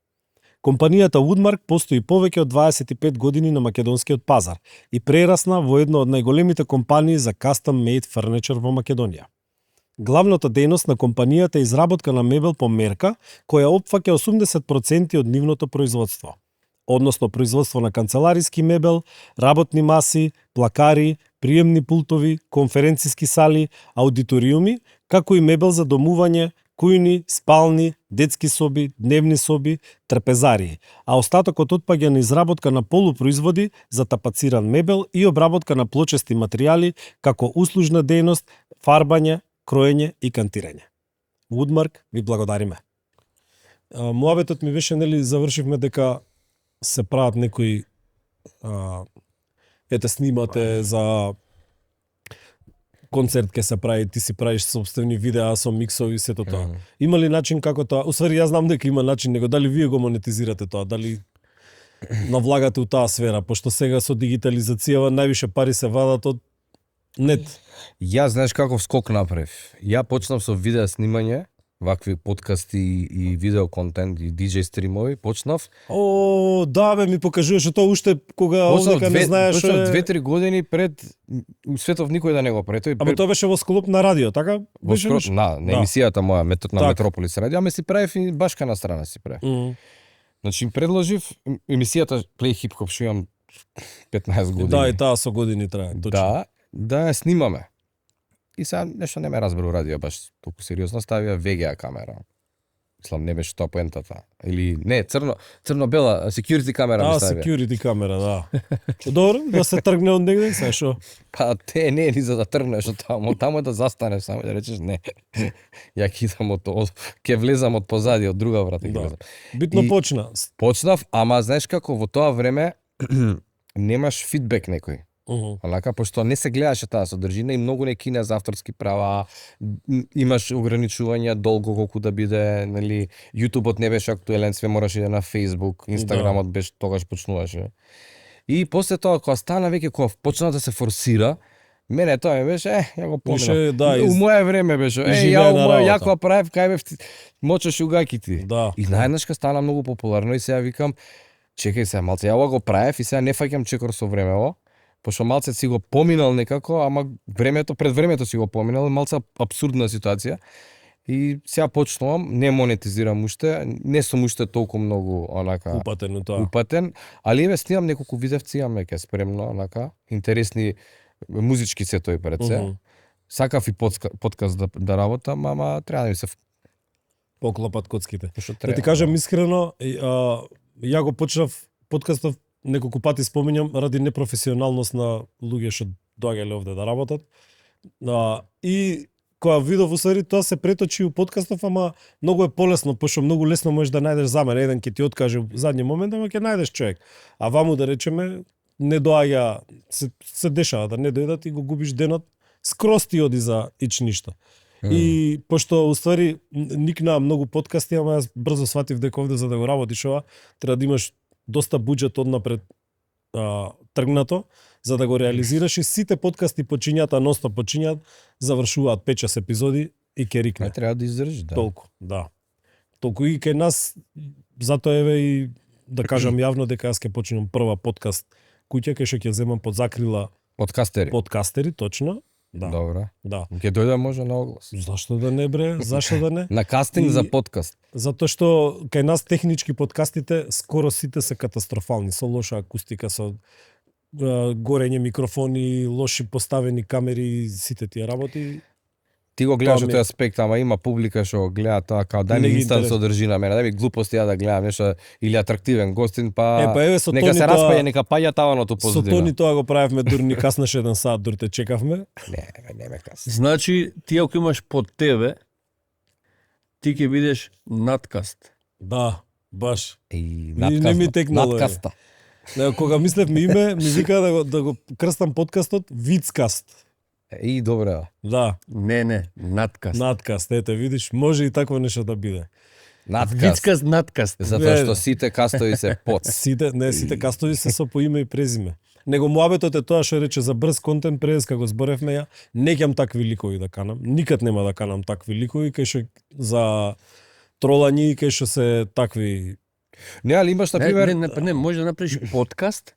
S1: Компанијата Woodmark постои повеќе од 25 години на македонскиот пазар и прерасна во една од најголемите компании за custom made furniture во Македонија. Главната дејност на компанијата е изработка на мебел по мерка, која опфаќа 80% од нивното производство, односно производство на канцелариски мебел, работни маси, плакари, приемни пултови, конференциски сали, аудиториуми, како и мебел за домување, кујни, спални, детски соби, дневни соби, трпезарии, а остатокот отпаѓа на изработка на полупроизводи за тапациран мебел и обработка на плочести материјали како услужна дејност, фарбање, кроење и кантирање. Woodmark, ви благодариме. Муабетот ми беше, нели, завршивме дека се прават некои ете снимате за концерт ке се прави, ти си правиш собствени видеа со миксови, сето тоа. Има ли начин како тоа? Усвари, јас знам дека има начин, него дали вие го монетизирате тоа, дали навлагате у таа сфера, пошто сега со дигитализацијава највише пари се вадат од нет.
S3: Ја знаеш каков скок направив. Ја почнав со видео снимање, вакви подкасти и видео контент и DJ стримови, почнав.
S1: О, да бе, ми покажуваше тоа уште кога овдека не знаеш.
S3: Почнав 2-3 години пред светов никој да не го прави.
S1: Ама тоа беше во склоп на радио, така?
S3: Во скоро, на емисијата моја метод на
S1: так.
S3: Метрополис радио, аме си правев и башка на страна си правев. Значи им предложив емисијата Play Hip Hop, што имам 15 години.
S1: Да, и таа со години трае, точно.
S3: Да ја снимаме. И сега нешто не ме разберу радио баш толку сериозно, ставија VGA камера. Мислам, не беше тоа поентата. Или не, црно-бела security камера ми ставија.
S1: Security камера, да. Добро, да се тргне од негде, сега шо?
S3: Па те не ни за да тргнеш од таму да застанеш само да речеш не. Ја кидам ќе влезам од позади, од друга врата ќе влезам.
S1: Битно почна.
S3: Почнав, ама знаеш како во тоа време немаш фидбек некој. Онака, пошто не се гледаше таа содржина и многу не кине за авторски права, имаш ограничувања долго колку да биде, нели, YouTube-от не беше актуелен, све мораше да на Facebook, Instagram-от беше тогаш почнуваше. И после тоа кога стана веќе кога почна да се форсира, мене тоа ми беше, ја го помнам.
S1: Да,
S3: у моје време беше, ја у моје јако правев, кај бев мочеш угаките.
S1: Да.
S3: И наеднашка стана многу популарно и сега викам, чекај сега малце, ја го правев и сега не фаќам чекор со времево. Пошто малце си го поминал некако, ама пред времето си го поминал, малце апсурдна ситуација. И сега почнувам, не монетизирам уште, не сум уште толку многу онака упатен, али еве снимам неколку видевци, имам веќе спремно, онака, интересни музички сетови пред се. Сакав и подкаст да работам, ама треба да ми се
S1: поклопат коцките. Да ти кажам искрено, ја го почнав подкастов неколку пати споминјам ради непрофесионалност на луѓе што доаѓале овде да работат. И кога видов усвари тоа се преточи у подкастов, ама многу е полесно, пошто многу лесно можеш да најдеш замена. Еден ќе ти откаже во задни момент, ама ќе најдеш човек. А ваму да речеме не доаѓа, се дешава да не дојдат и го губиш денот, скроз ти оди за ич ништо. И пошто уствари никнаа многу подкасти, ама јас брзо сватив дека овде за да го работиш ова, треба да имаш доста буџет однапред тргнато за да го реализираш и сите подкасти почињаат, а ностоп почињаат, завршуваат 5-6 епизоди и ќе рикне.
S3: Треба да издржиш, да.
S1: Толку, да. Толку и кај нас, затоа еве и да кажам јавно дека јас ќе почнам прва подкаст куќа кај што ќе земам под закрила подкастери, точно. Да.
S3: Добра.
S1: Да.
S3: Ќе дојде може на оглас.
S1: Зашто да не бре? Зашто да не?
S3: На кастинг за подкаст.
S1: Затоа што кај нас технички подкастите скоро сите се катастрофални, со лоша акустика, со горење микрофони, лоши поставени камери, сите тие работи.
S3: Ти го гледаш од тој аспект, ама има публика што гледа тоа као дај ми инстант содржина мене, дај ми глупости ја да гледам нешто или атрактивен гостин, па нека се распаѓа, нека паѓа таваното позадина.
S1: Со Тони тоа го правевме, дури ни каснеше 1 сат, дури те чекавме.
S3: Не ме касна.
S2: Значи, ти ако имаш под тебе, ти ќе бидеш надкаст.
S1: Да, баш.
S3: И
S1: не ми текнало.
S3: Надкаста.
S1: Кога мислев име, ми вика да го крстам подкастот Вицкаст.
S3: И добре.
S1: Да.
S2: Не, надкаст.
S1: Надкаст, ете видиш, може и такво нешто да биде.
S3: Надкаст.
S2: Вицкаст, надкаст.
S3: Затоа што сите кастови се под.
S1: Сите кастови се со по име и презиме. Него муабетот е тоа што рече за брз контент, пред како зборевме ја, не ќам такви ликови да канам. Никад нема да канам такви ликови кај што за тролањи, кај што се такви
S3: Не, али имаш на пример
S2: Не, може да направиш подкаст,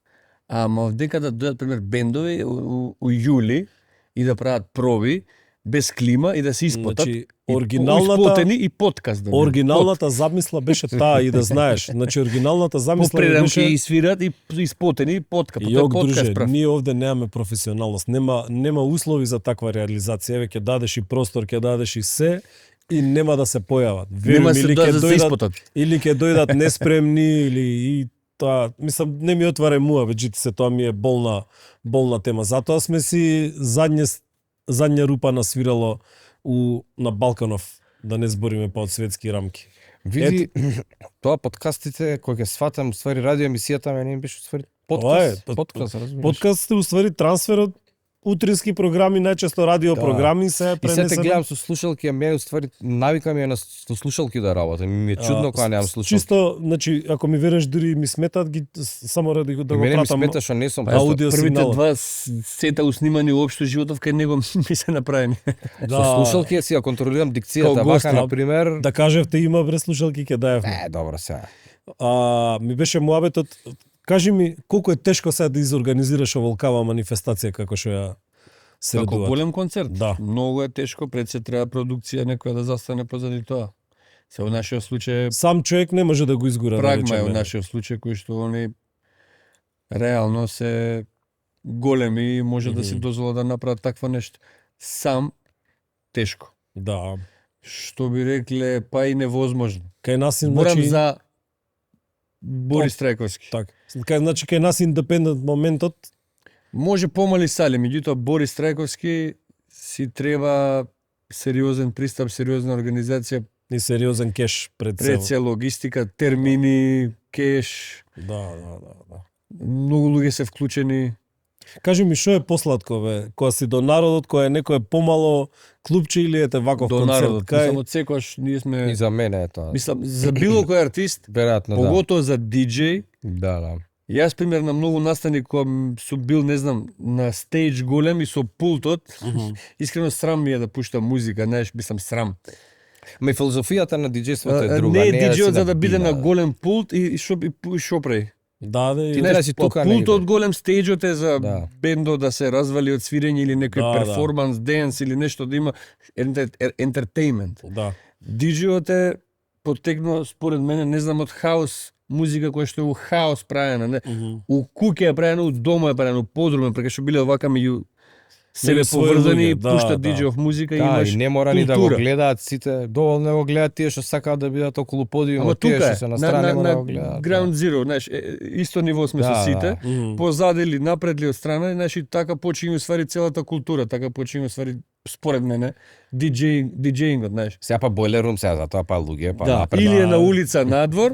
S2: ама дека да дојдат пример бендови у јули и да прават проби без клима и да се испотат.
S1: Значи, оригиналната
S2: испотени и подкаст да
S1: оригиналната замисла беше таа и да знаеш. Значи оригиналната
S2: по
S1: замисла
S2: предамки
S1: беше
S2: и свират и испотени и подкаст.
S1: Јок, друже,
S2: подкаст прав.
S1: ние овде немаме професионалност, нема услови за таква реализација, еве ќе дадеш и простор, ќе дадеш и се и нема да се појават.
S2: Нема се да се испотат.
S1: Или ќе дојдат неспремни или и тоа, мислам, не ми отварај муа, веќе се тоа ми е болна тема. Затоа сме си задња рупа насвирало на Балканов, да не збориме па од светски рамки.
S3: види тоа подкастите кој ќе сватам, ствари радио емисијата ме не им беше ствари
S1: Ова е,
S3: подкаст, разбираш.
S1: Подкаст е уствари трансфер од утрински програми, најчесто радио програми се
S3: И се те
S1: пренесени.
S3: гледам со слушалки, а мене уствари навика ми е на со слушалки да работам. Ми е чудно кога немам слушалки.
S1: Чисто, значи, ако ми вериш, дури ми сметат ги само ради да го
S3: Мене ми
S1: пратам.
S3: смета што не сум
S1: аудио
S2: Првите
S1: сигнала.
S2: два сета уснимани уопшто животов кај него ми се направени.
S3: Со слушалки си ја контролирам дикцијата,
S2: Као
S3: вака
S2: гост,
S3: на пример.
S1: Да кажевте има без слушалки ќе даевме.
S3: Добро сега.
S1: Ми беше муабетот, кажи ми колку е тешко сега да изорганизираш оволкава манифестација како што ја се
S2: Како
S1: редуват.
S2: голем концерт.
S1: Да.
S2: Многу е тешко, пред се треба продукција некоја да застане позади тоа. Се во нашиот случај
S1: Сам човек не може да го изгура. да
S2: прагма е
S1: речеме.
S2: во нашиот случај кој што они реално се големи и може да си дозволат да направат такво нешто. Сам тешко.
S1: Да.
S2: Што би рекле па и невозможно.
S1: Кај нас
S2: Зборам
S1: значи
S2: за Борис Трајковски.
S1: така. Значи кај нас индепендент моментот
S2: Може помали сали, меѓутоа Борис Трајковски си треба сериозен пристап, сериозна организација,
S1: и сериозен кеш пред
S2: пред се логистика, термини, кеш,
S1: Да.
S2: многу луѓе се вклучени.
S1: Кажи ми што е посладко бе, кога си до народот, кога е некое помало клубче или ете ваков
S2: До
S1: концерт,
S2: народот, само од секојаш ние сме
S3: И за мене е тоа.
S2: мислам за било кој артист,
S3: Веројатно да.
S2: поготово за диџеј.
S3: Да.
S2: Јас пример на многу настани кога сум бил, не знам, на стејдж голем и со пултот, искрено срам ми е да пуштам музика, знаеш, мислам срам.
S3: Ма и филозофијата на диџејството е друга.
S2: Не е
S3: да
S2: диџејот
S3: си
S2: за да биде на
S3: бина.
S2: голем пулт и шо прави.
S1: Да,
S3: Ти не да си тука
S2: Пултот
S3: негде.
S2: голем, стејџот е за
S3: Да.
S2: бендот да се развали од свирење или некој
S1: Да, да.
S2: перформанс, денс или нешто да има ентертејмент.
S1: Да.
S2: Диџејот е потекнува според мене, не знам, од хаос музика која што е у хаос правена, не. У куќе е правена, у дома е правена, у подруме, прека што биле овака меѓу себе
S1: Меѓу своји
S2: поврзани,
S1: луѓе, да,
S2: пуштат
S1: да.
S2: диџејов музика и
S3: Да,
S2: имаш
S3: и не мора ни да го
S2: култура.
S3: гледаат сите, доволно го гледаат тие што сакаат да бидат околу
S2: Ама
S3: подиумот, тие
S2: тука
S3: што
S2: е,
S3: се
S2: на,
S3: настрана
S2: на,
S3: не мора
S2: на
S3: да го гледаат.
S2: ground zero, знаеш, исто ниво сме
S3: Да,
S2: со сите,
S3: да.
S2: позади или напред ли од страна, знаеш, и така почиња уствари целата култура, така почиња уствари според мене диџејингот, знаеш.
S3: Сега па бойлер рум, сега затоа па луѓе, па
S2: Да,
S3: напред.
S2: или е на улица надвор,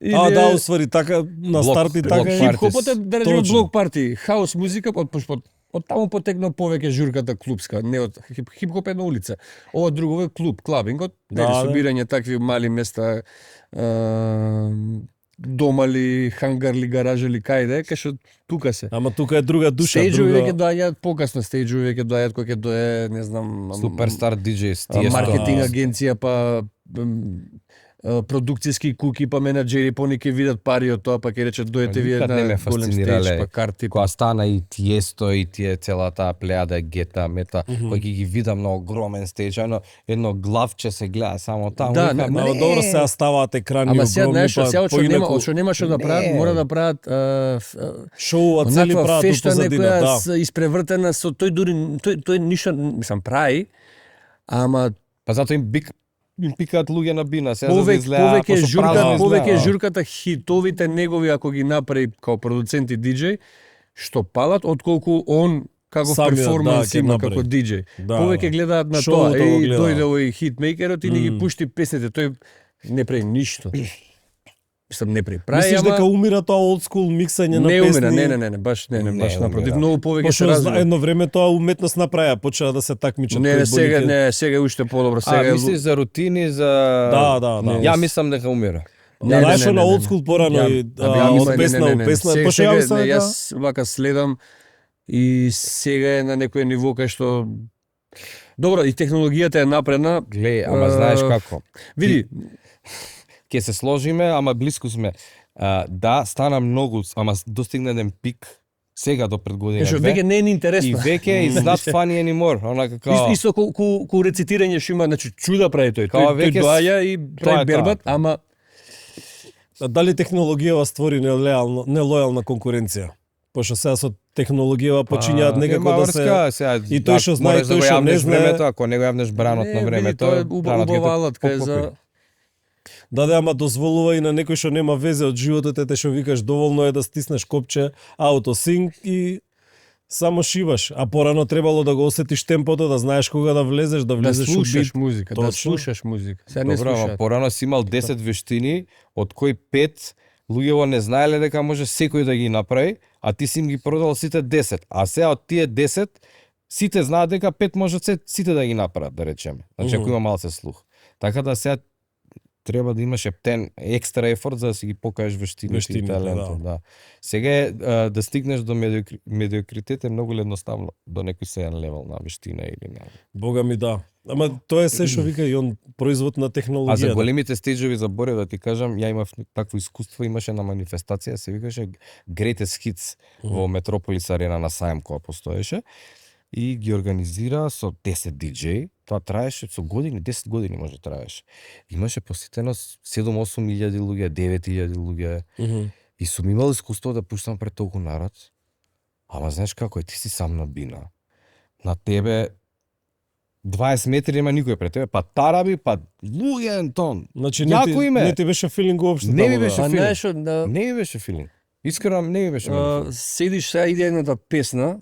S2: или
S1: Да,
S2: е
S1: уствари така на
S3: Блок-
S1: старт и
S3: блок
S1: така.
S3: парти.
S2: хип-хопот е да речеме
S1: Точно.
S2: блок парти, хаус музика, од таму потекнува повеќе журката клубска, не од хип-хоп е на улица. Ова друго е клуб, клабингот,
S1: Да,
S2: нели
S1: да.
S2: собирање такви мали места, домали, хангарли, гаражали, кајде, кај што тука се.
S1: Ама тука е друга душа,
S2: Стејџови веќе
S1: друга.
S2: доаѓаат покасно, стејџови веќе доаѓаат кога ќе дое, не знам,
S3: Суперстар диџеј, тие
S2: маркетинг
S3: што-
S2: агенција, па продукцијски куки, па менаџери, па они ќе видат пари од тоа, па ќе речат дојдете вие
S3: Никад
S2: на
S3: не ме
S2: голем
S3: фасцинирале
S2: стејдж, па карти.
S3: Кога стана и Тиесто и тие целата плејада Гета, Мета, кој ќе ги видам на огромен стејдж, едно главче се гледа само таму.
S2: Да,
S3: викам,
S2: не,
S1: Ама
S3: не.
S1: добро сега ставаат екрани
S2: Ама сега
S1: огромни,
S2: знаеш што,
S1: па
S2: сега од што нема, од што нема што да прават,
S3: Не.
S2: мора да прават
S1: шоу цели
S2: онаква
S1: прават
S2: фешта
S1: позадина,
S2: некоја
S1: да.
S2: испревртена со тој дури тој ништо, мислам, прави, ама
S3: Па затоа им пикаат луѓе на бина, сега за да
S2: повеќе
S3: изгледа,
S2: повеќе
S3: пошто празно
S2: журката,
S3: изгледа.
S2: повеќе журката хитовите негови ако ги направи као продуцент и диџеј, што палат отколку он како
S1: Самиот,
S2: перформанс
S1: да, ќе
S2: има
S1: направи.
S2: како диџеј.
S1: Да,
S2: Повеќе
S1: да.
S2: гледаат на
S1: Шоуто
S2: тоа,
S1: го
S2: еј
S1: гледа.
S2: дојде овој хитмейкерот и ни ги
S1: Мм.
S2: пушти песните, тој не прави ништо. Мислам, не прави. Прави,
S1: Мислиш
S2: ама
S1: дека умира тоа old school миксање на
S2: не
S1: песни?
S2: умира, не, баш не, баш
S3: Не
S2: напротив,
S3: умира.
S2: многу повеќе се
S1: Пошто
S2: развива.
S1: едно време тоа уметност направија, почна да се такмичат.
S2: Не,
S1: кој
S2: сега
S1: боле ќе-
S2: не, сега е уште подобро, сега е
S3: мислиш за рутини, за...
S1: Да, да, да.
S3: Ја мислам дека умира.
S1: Не, знаеш на old school порано и од песна у песна, пошто ја мислам дека
S2: јас вака следам и сега е на некој ниво кај што добро, и технологијата е напредна.
S3: Глеј, ама знаеш како.
S2: Види,
S3: ќе се сложиме, ама блиску сме. Да, стана многу, ама достигна еден пик сега до пред година.
S2: Што веќе не е ни
S3: И
S2: интересно.
S3: веќе is not funny anymore. Онака као
S2: Исто ку рецитирање што има, значи чуда прави тој.
S3: Као
S2: Тој
S3: веќе
S2: доаѓа и
S3: тоа
S2: прави
S3: е
S2: бербат,
S3: тоа.
S2: ама
S1: Дали технологијава створи нелојална конкуренција? Пошто сега со технологијава почињаат некако да се и тој што знае,
S3: да
S1: тој
S3: го
S1: што не
S3: јавнеш
S1: знае.
S3: времето, ако не го јавнеш бранот на времето,
S2: тоа е
S3: бранот ќе те
S2: убава алатка е
S3: покопи.
S2: за
S1: Да, ама дозволува и на некој што нема везе од животот, ете што викаш, доволно е да стиснеш копче аутосинк и само шиваш. А порано требало да го осетиш темпото, да знаеш кога да влезеш, да
S2: да
S1: влезеш у
S2: слушаш
S1: бит.
S2: музика, да
S1: Точно.
S2: слушаш музика. Сега не
S3: Добро, ама
S2: слушаат.
S3: порано си имал 10 вештини, од кои 5 луѓето не знаеле дека може секој да ги направи, а ти си им ги продал сите 10. А сега од тие 10, сите знаат дека 5 може сите да ги направат, да речеме. Значи, ако има малце слух. Така да сега треба да имаш ептен екстра ефорт за да си ги покажеш вештините и
S1: Вештините,
S3: талентот. Да. Сега да стигнеш до медиокритет е многу едноставно, до некој сеен левел на вештина или на...
S1: Бога ми да. Ама тоа е се што вика и он производ на технологија.
S3: А за големите стејџови заборев да ти кажам, ја имав такво искуство, имаше на манифестација, се викаше Greatest Hits во Метрополис Арена на сајм која постоеше и ги организира со 10 диџеи. Тоа траеше со години, 10 години може траеше. Имаше посетено 7-8 илјади луѓе, 9 илјади луѓе. И сум имал искуство да пуштам пред толку народ. Ама знаеш како е, ти си сам на бина. На тебе 20 метри нема никој пред тебе, па тараби, па луѓе тон.
S1: Значи
S3: Јако име.
S1: не ти беше филинг уопште
S3: Не ми
S1: таму,
S3: беше
S1: да.
S2: А
S3: филм.
S2: знаеш, да,
S3: Не ми беше филинг. Искрено не ми беше филм.
S2: седиш сега иде едната песна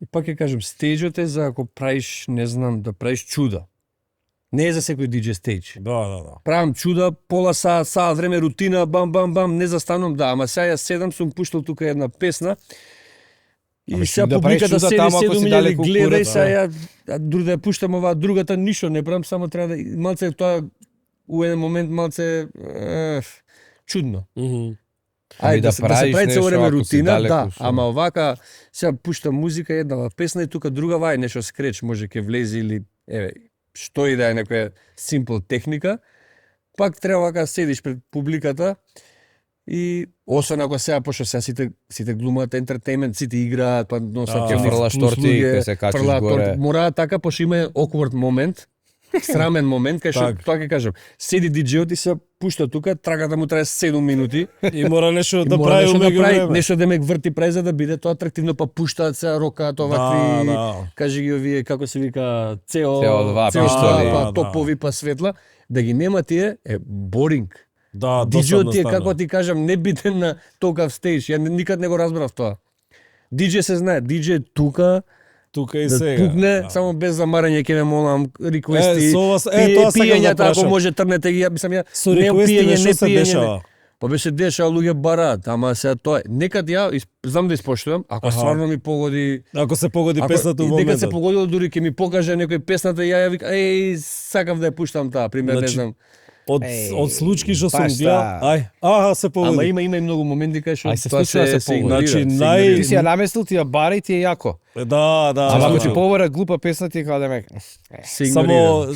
S2: и пак ќе кажем, стејџот е за ако правиш, не знам, да правиш чуда. Не е за секој DJ стејдж.
S1: Да.
S2: Правам чуда, пола саат време рутина, бам, бам, бам, не застанувам, да, ама сега ја седам, сум пуштал тука една песна, и
S3: Ами
S2: сега
S3: да правиш
S2: публиката
S3: чуда
S2: седи
S3: таму ако
S2: 7
S3: си
S2: илјади
S3: далеку
S2: гледа и
S3: курат,
S2: сега ја друг да ја пуштам оваа другата, ништо не правам, само треба да малце тоа у еден момент малце чудно.
S3: Ами да
S2: да се
S3: правиш
S2: прави цело
S3: нешто
S2: време
S3: ако си
S2: рутина,
S3: далеку,
S2: да,
S3: што?
S2: ама овака сега пуштам музика, една песна и тука друга вај нешто скреч може ќе влезе или еве што и да е некоја simple техника, пак треба вака седиш пред публиката и освен ако сега пошто сега сите глумат ентертејмент, сите играат, па носат
S1: Ќе
S2: едни
S3: фрлаш
S2: плюс
S3: торти,
S2: луѓе,
S3: ќе се качиш
S2: фрлаат
S3: горе.
S2: торти. Мора така пошто има awkward момент, срамен момент, кај што
S1: Так.
S2: тоа ќе кажам, седи диџејот и се пушта тука, трагата му трае 7 минути.
S1: И мора нешто
S2: И
S1: да
S2: мора
S1: прави
S2: нешто да
S1: умеѓу
S2: прави,
S1: време.
S2: нешто да ме врти прави за да биде тоа атрактивно, па пуштаат се рокаат овакви, кажи ги овие како се вика
S3: CO2
S1: пиштоли.
S2: па
S1: Да,
S2: топови па светла, да ги нема тие е боринг.
S1: Да,
S2: Диџејот ти е
S1: стана.
S2: како ти кажам не битен на толкав стејдж, ја никад не го разбрав тоа. Диџеј се знае, диџеј тука
S1: тука и
S2: да
S1: сега.
S2: пукне,
S1: Да.
S2: само без замарање ќе ме молам реквести.
S1: со вас- тоа сакам да
S2: пиењата ако
S1: прашам.
S2: може трнете ги, ја мислам ја.
S1: Со
S2: не
S1: реквести
S2: пиење,
S1: што
S2: не
S1: се
S2: пиење,
S1: дешава?
S2: Па беше дешава луѓе бараат, ама сега тоа е. Некад ја знам да испоштувам, ако
S1: Аха.
S2: стварно ми погоди,
S1: Ако се погоди песната у
S2: и некад се
S1: моментот.
S2: погодило дури ќе ми покаже некој песната и ја вика, еј, сакав да ја пуштам таа, пример, не
S1: Значи,
S2: знам.
S1: Од случки што сум
S3: баш
S1: гледал,
S3: таа.
S1: се погоди.
S2: Да. Ама има и многу моменти кај што
S3: Ај, се
S2: тоа
S3: случува да се погоди.
S2: игнорира,
S1: Значи,
S2: се
S1: нај-
S2: игнорира.
S3: Ти си ја наместил, ти ја бара и ти е јако.
S1: Да.
S3: Ама ако
S1: значи,
S3: ти побара глупа песна, ти е као да ме...
S2: се
S1: само
S2: игнорира.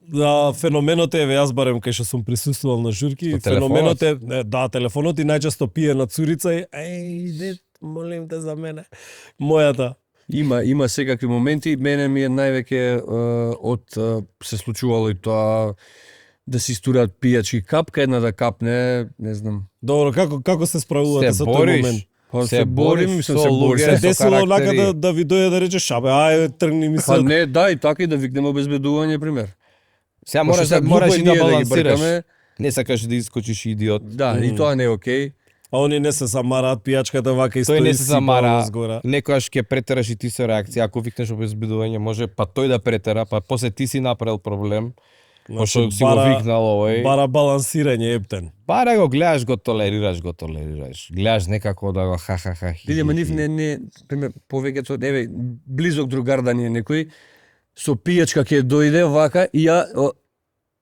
S1: да, феноменот е, јас барем кај што сум присуствувал на журки,
S3: Со телефонот?
S1: феноменот е, да, телефонот и најчесто пие на цурица и дед, молим те за мене. Мојата.
S2: Има секакви моменти, мене ми е највеќе се случувало и тоа да се истураат пијачки капка, една да капне, не знам.
S1: Добро, како се справувате
S3: Се
S1: со тој
S3: бориш.
S1: момент?
S2: Па
S3: Се
S2: се
S3: бориш
S2: борим, мислам
S3: со
S2: се бориш.
S3: луѓе.
S1: Се
S3: со
S1: десило онака
S3: карактери.
S1: да ви дојде да речеш, абе, ајде, тргни ми се.
S2: Па не, да, и така и да викнеме обезбедување, пример.
S3: Сега
S2: Пошто
S3: мораш
S2: сега
S3: да мораш
S2: глупо
S3: и
S2: е
S3: да
S2: ние ги
S3: балансираш.
S2: бркаме.
S3: Не сакаш да искочиш идиот.
S2: Да, и тоа не е окей.
S1: А они не се замараат пијачката вака и
S3: Тој не се замара.
S1: згора.
S3: Некојаш ќе претераш и ти со реакција. Ако викнеш обезбедување, може па тој да претера, па после ти си направил проблем. Пошто си го викнал овој.
S1: Бара балансирање ептен.
S3: Бара го гледаш, го толерираш. Гледаш некако да го ха.
S2: Види, ама нив не, пример, повеќето, еве, близок другар да ни е некој, со пијачка ќе дојде вака и ја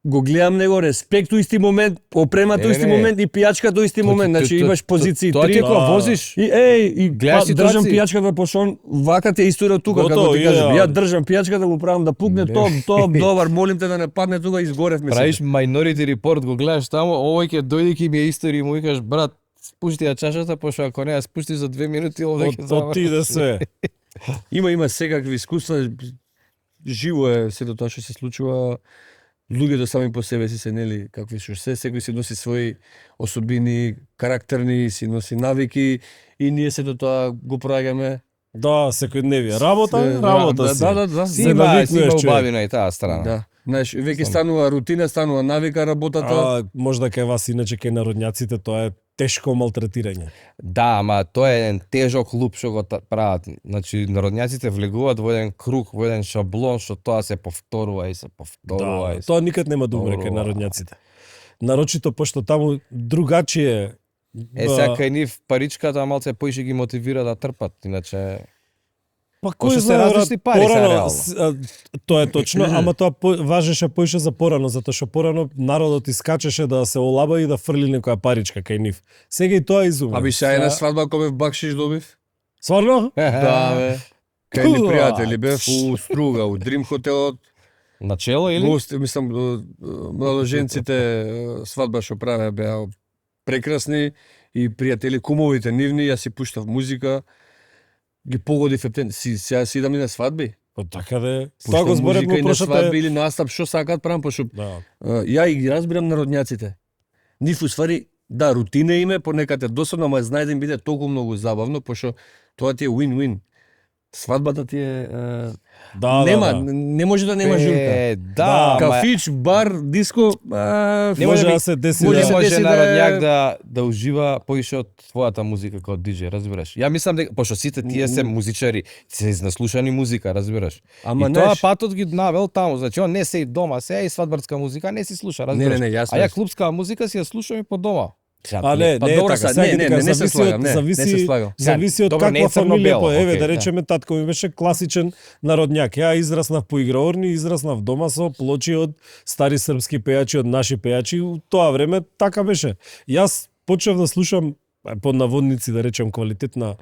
S2: го гледам него, респект у исти момент, опремата у исти момент и пијачката у исти момент, значи имаш позиции
S3: Тоа ти
S2: три.
S3: е кога возиш.
S2: И и
S3: Гледаш
S2: држам
S3: ситуации.
S2: пијачката пошто он вака те историја тука
S1: Готово,
S2: како ти кажам.
S1: иде,
S2: Ја држам пијачката, го правам да пукне тоа добар, молим те да не падне тука, изгоревме се.
S3: Правиш Minority Report, го гледаш таму, овој ќе дојде ќе ми е историја и му викаш брат, спушти ја чашата, пошто ако не ја спуштиш за 2 минути, овде ќе заврши.
S1: Отиде све.
S2: Има секакви искуства, живо е сето тоа што се случува. Луѓето сами по себе си се нели какви што се, секој си носи своји особини, карактерни, си носи навики и ние сето тоа го проаѓаме.
S1: Да, секојдневие. Работа си.
S2: Да.
S3: Си
S1: Се
S3: има
S1: навикнуваш, човек.
S3: убавина и таа страна.
S2: Да. Знаеш, веќе станува рутина, станува навика работата.
S1: Можда кај вас иначе кај народњаците тоа е тешко малтретирање.
S3: Да, ама тоа е еден тежок луп што го прават. Значи народњаците влегуваат во еден круг, во еден шаблон што тоа се повторува и се повторува.
S1: Да, тоа никад нема да умре кај
S3: повторува.
S1: народњаците. Нарочито пошто таму другачие.
S3: Сега кај нив паричката малце поише ги мотивира да трпат, иначе
S1: Па
S3: Пошто
S1: кој
S3: се
S1: знае,
S3: различни пари сега,
S1: порано,
S3: реално.
S1: тоа е точно, ама тоа важеше поише за порано, затоа што порано народот искачеше да се олаба и да фрли некоја паричка кај нив. Сега и тоа изуме.
S2: Аби сега една свадба кој бев бакшиш добив?
S1: Сварно?
S2: Да, бе. Кај ни пријатели бев у Струга, у Дрим хотелот.
S3: начело или?
S2: Гости, мислам, младоженците свадба што правеа беа прекрасни и пријатели, кумовите нивни, јас си пуштав музика, ги погодив ептен, сега си идам и на свадби.
S1: Па така да.
S2: Пуштам
S1: Тоа го зборевме
S2: музика и на
S1: прошата.
S2: свадби или настап, што сакаат правам, пошто
S1: Да.
S2: ја и ги разбирам народњаците. Нив уствари, да, рутина име, понекад е досадно, ама знае да им биде толку многу забавно, пошто тоа ти е win-win. Свадбата ти е...
S1: Да,
S2: нема,
S1: да.
S2: не може да нема журка.
S3: Да, ама
S2: Кафич, бар, диско,
S3: Не
S1: Може
S3: би-
S1: да се деси
S3: може
S2: да
S3: да
S2: се
S3: може
S2: деси да
S3: народњак
S2: е-
S3: да ужива поише од твојата музика како диџеј, разбираш? Ја мислам дека пошто сите тие се музичари, се изнаслушани музика, разбираш?
S2: Ама
S3: и тоа
S2: знаеш,
S3: патот ги навел таму, значи он не се и дома, се и свадбарска музика не си слуша,
S2: не,
S3: разбираш?
S2: јасно.
S3: А ја клубска музика си ја слушам и по дома.
S1: А не,
S2: Па
S1: не е
S2: добро,
S1: така.
S2: са,
S1: Сега
S2: не,
S1: ти
S2: не,
S1: кажам,
S2: не се слагам, не се
S1: зависи,
S2: слагам.
S1: зависи од
S3: Добро, не е
S1: каква фамилија,
S3: црно-бело,
S1: по еве
S3: окей,
S1: да
S3: да.
S1: речеме татко ми беше класичен народњак. Ја израснав по играорни, израснав дома со плочи од стари српски пејачи, од наши пејачи. У тоа време така беше. Јас почнав да слушам под наводници да речем квалитетна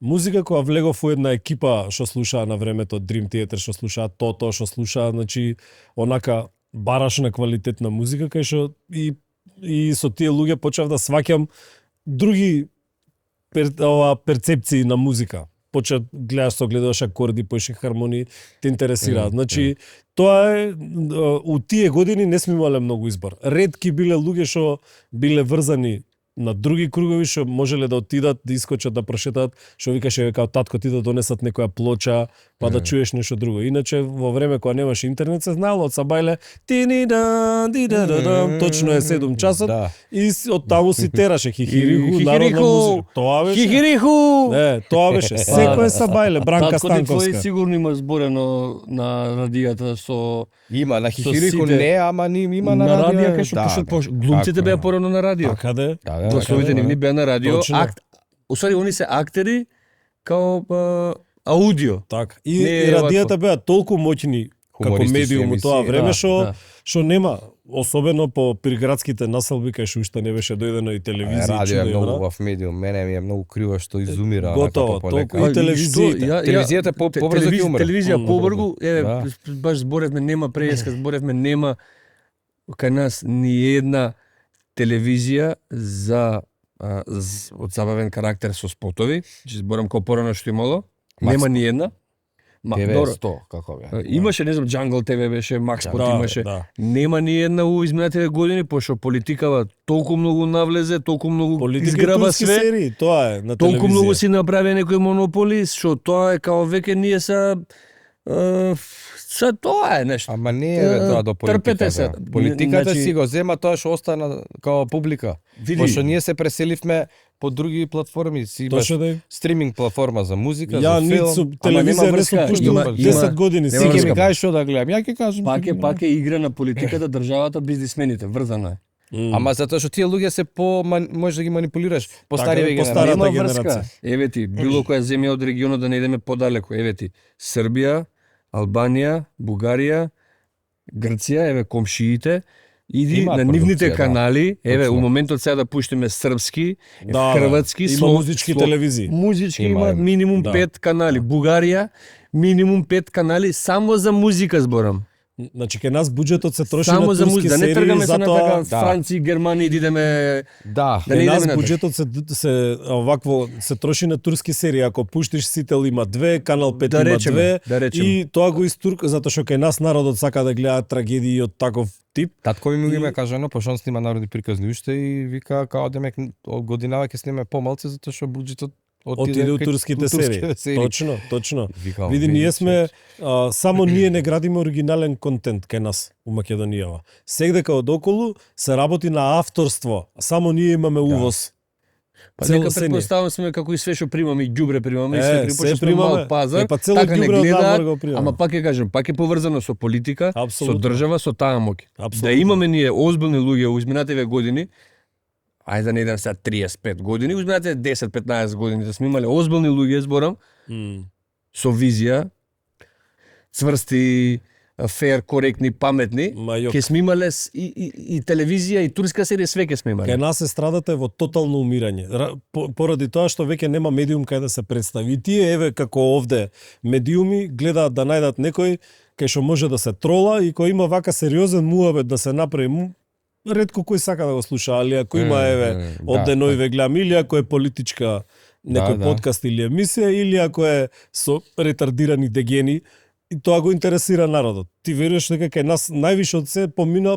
S1: музика која влегов во една екипа што слушаа на времето Dream Theater, што слушаа Тото, што слушаа, значи онака барашна квалитетна музика кај што и со тие луѓе почнав да сваќам други перцепции на музика. Почнав гледаш, гледаш акорди, поише хармонии, те интересираат. Значи, тоа е, у тие години не сме имале многу избор. Ретки биле луѓе што биле врзани на други кругови што можеле да отидат, да искочат, да прошетаат, што викаше као татко ти да донесат некоја плоча, па да чуеш нешто друго. Иначе во време кога немаше интернет се знаело од Сабајле точно е 7 часот
S3: Да.
S1: и од таму си тераше хихириху, народна
S2: Хихириху,
S1: музика. Тоа беше.
S2: Хихириху!
S1: Не, тоа беше. Секој Сабајле, Бранка
S2: Татко ти твој
S1: Станковска.
S2: сигурно има зборено на радијата со
S3: Има на хихирику
S2: сите-
S3: не, ама има на
S2: радио кај што
S3: Да,
S2: пушат
S3: да.
S2: глумците
S3: Така
S2: беа
S3: е.
S2: порано на радио.
S1: Така да е.
S3: Да, да,
S2: Гласовите
S3: така е,
S2: нивни беа на радио.
S1: Точно.
S2: Усвари, они се актери као аудио.
S1: Така.
S2: Не
S1: И
S2: е
S1: радијата беа толку моќни како
S3: Хумористични
S1: медиум у тоа
S3: емисии,
S1: време
S2: да,
S1: што
S2: да.
S1: што нема, особено по приградските населби кај што уште не беше дојдено и телевизија.
S3: Радио е
S1: чудо
S3: многу
S1: игра.
S3: во медиум, мене ми е многу криво што изумира.
S1: Готово,
S3: онака понекад.
S1: толку и телевизиите.
S3: Телевизијата побрзо ќе умре.
S2: Телевизија побрзо, еве,
S3: Да.
S2: баш зборевме, нема преска, зборевме, нема кај нас ни една телевизија за од забавен карактер со спотови, че зборам како порано што имало, нема ни една.
S3: TV
S2: добро,
S3: 100 како бе.
S2: имаше, не знам, Jungle TV беше, Max Sport
S1: Да,
S2: имаше.
S1: да.
S2: Нема ни една у изминатите години, пошто политикава толку многу навлезе, толку многу
S1: Политика и
S2: изграба
S1: турски
S2: све.
S1: серии, тоа е на
S2: Толку многу
S1: телевизија.
S2: си направи некои монополи, што тоа е као веќе ние са тоа е нешто.
S3: Ама не е тоа до
S2: Трпете се.
S3: политиката. Политиката
S2: Значи-
S3: си го зема тоа што остана као публика.
S2: Види.
S3: Пошто ние се преселивме по други платформи, си имаш
S1: Точно да е.
S3: стриминг платформа за музика,
S1: Ја
S3: за
S1: нит
S3: филм.
S1: со
S2: Ама
S1: телевизија
S2: нема
S1: не
S2: врска,
S1: сум пуштил
S3: има-
S1: 10 години.
S2: нема
S3: Си ќе
S1: Сигурно.
S3: ми
S2: врска.
S3: кажеш што да гледам. Ја ќе кажам.
S2: Пак е игра на политиката, државата, бизнисмените, врзано е.
S3: Ама затоа што тие луѓе се можеш да ги манипулираш по
S1: Така е,
S3: стариве
S1: по
S3: генерации.
S1: старата
S2: Нема врска.
S1: генерација.
S2: Еве ти, било која земја од регионот да не идеме подалеку. Еве ти, Србија, Албанија, Бугарија, Грција, еве комшиите, иди
S3: Имаат
S2: на нивните
S3: продукција, да.
S2: канали, еве
S3: Точно.
S2: у моментот сега да пуштиме српски,
S1: Да,
S2: хрватски,
S1: има музички телевизии.
S2: Музички
S3: Има,
S2: има
S3: има.
S2: минимум
S1: Да.
S2: 5 канали. Бугарија минимум 5 канали само за музика зборам.
S1: Значи кај нас буџетот се троши
S2: Само
S1: на
S2: за
S1: турски
S2: музика, да не
S1: серии,
S2: тргаме се на
S1: затоа
S2: така
S3: да.
S2: Франција, Германија, да идеме
S3: Да,
S2: Да не
S1: кај нас
S2: идеме натаму.
S1: буџетот се овакво се троши на турски серии. Ако пуштиш Сител има 2, Канал 5
S2: Да
S1: има
S2: речеме,
S1: 2
S2: да речеме.
S1: и тоа го истурка затоа што кај нас народот сака да гледа трагедии од таков тип.
S3: татко ми
S1: И-
S3: има кажано, пошто он снима народни приказни уште и вика као демек од годинава ќе сниме помалце затоа што буџетот
S1: Отиде у турските серии. Точно, точно.
S3: Викам,
S1: Види, ние сме
S3: човече.
S1: само ние не градиме оригинален контент кај нас у Македонијава. Сегдека одоколу се работи на авторство, само ние имаме увоз.
S2: Па
S1: Цело
S2: нека
S1: се ние.
S2: предпоставам сме како и све што примаме и ѓубре примаме и
S1: Е,
S2: се
S1: се
S2: припочнаме
S1: примаме.
S2: мал пазар.
S1: Е, па цело
S2: така не
S1: ѓубре од
S2: гледаат,
S1: надвор го примаме.
S2: ама пак ќе кажам, пак е поврзано со политика,
S1: Апсолутно.
S2: со држава, со таа моќ.
S1: Апсолутно.
S2: Да имаме ние озбилни луѓе у изминативе години, ајде да не идем сега 35 години, у изминативе 10-15 години да сме имале озбилни луѓе, зборам, со визија, цврсти, фер, коректни, паметни,
S1: Ма јок.
S2: ќе сме имале и телевизија, и турска серија, све ќе сме
S1: Кај
S2: имале.
S1: нас е страдата е во тотално умирање. Поради тоа што веќе нема медиум кај да се представи. И тие, еве, како овде, медиуми гледаат да најдат некој кај што може да се трола и кој има вака сериозен муабет да се направи, ретко кој сака да го слуша, али ако има, еве, од деноиве гледам, или ако е политичка некој
S3: Да, да.
S1: подкаст или емисија, или ако е со ретардирани дегени, и тоа го интересира народот. Ти веруваш дека кај нас највише од се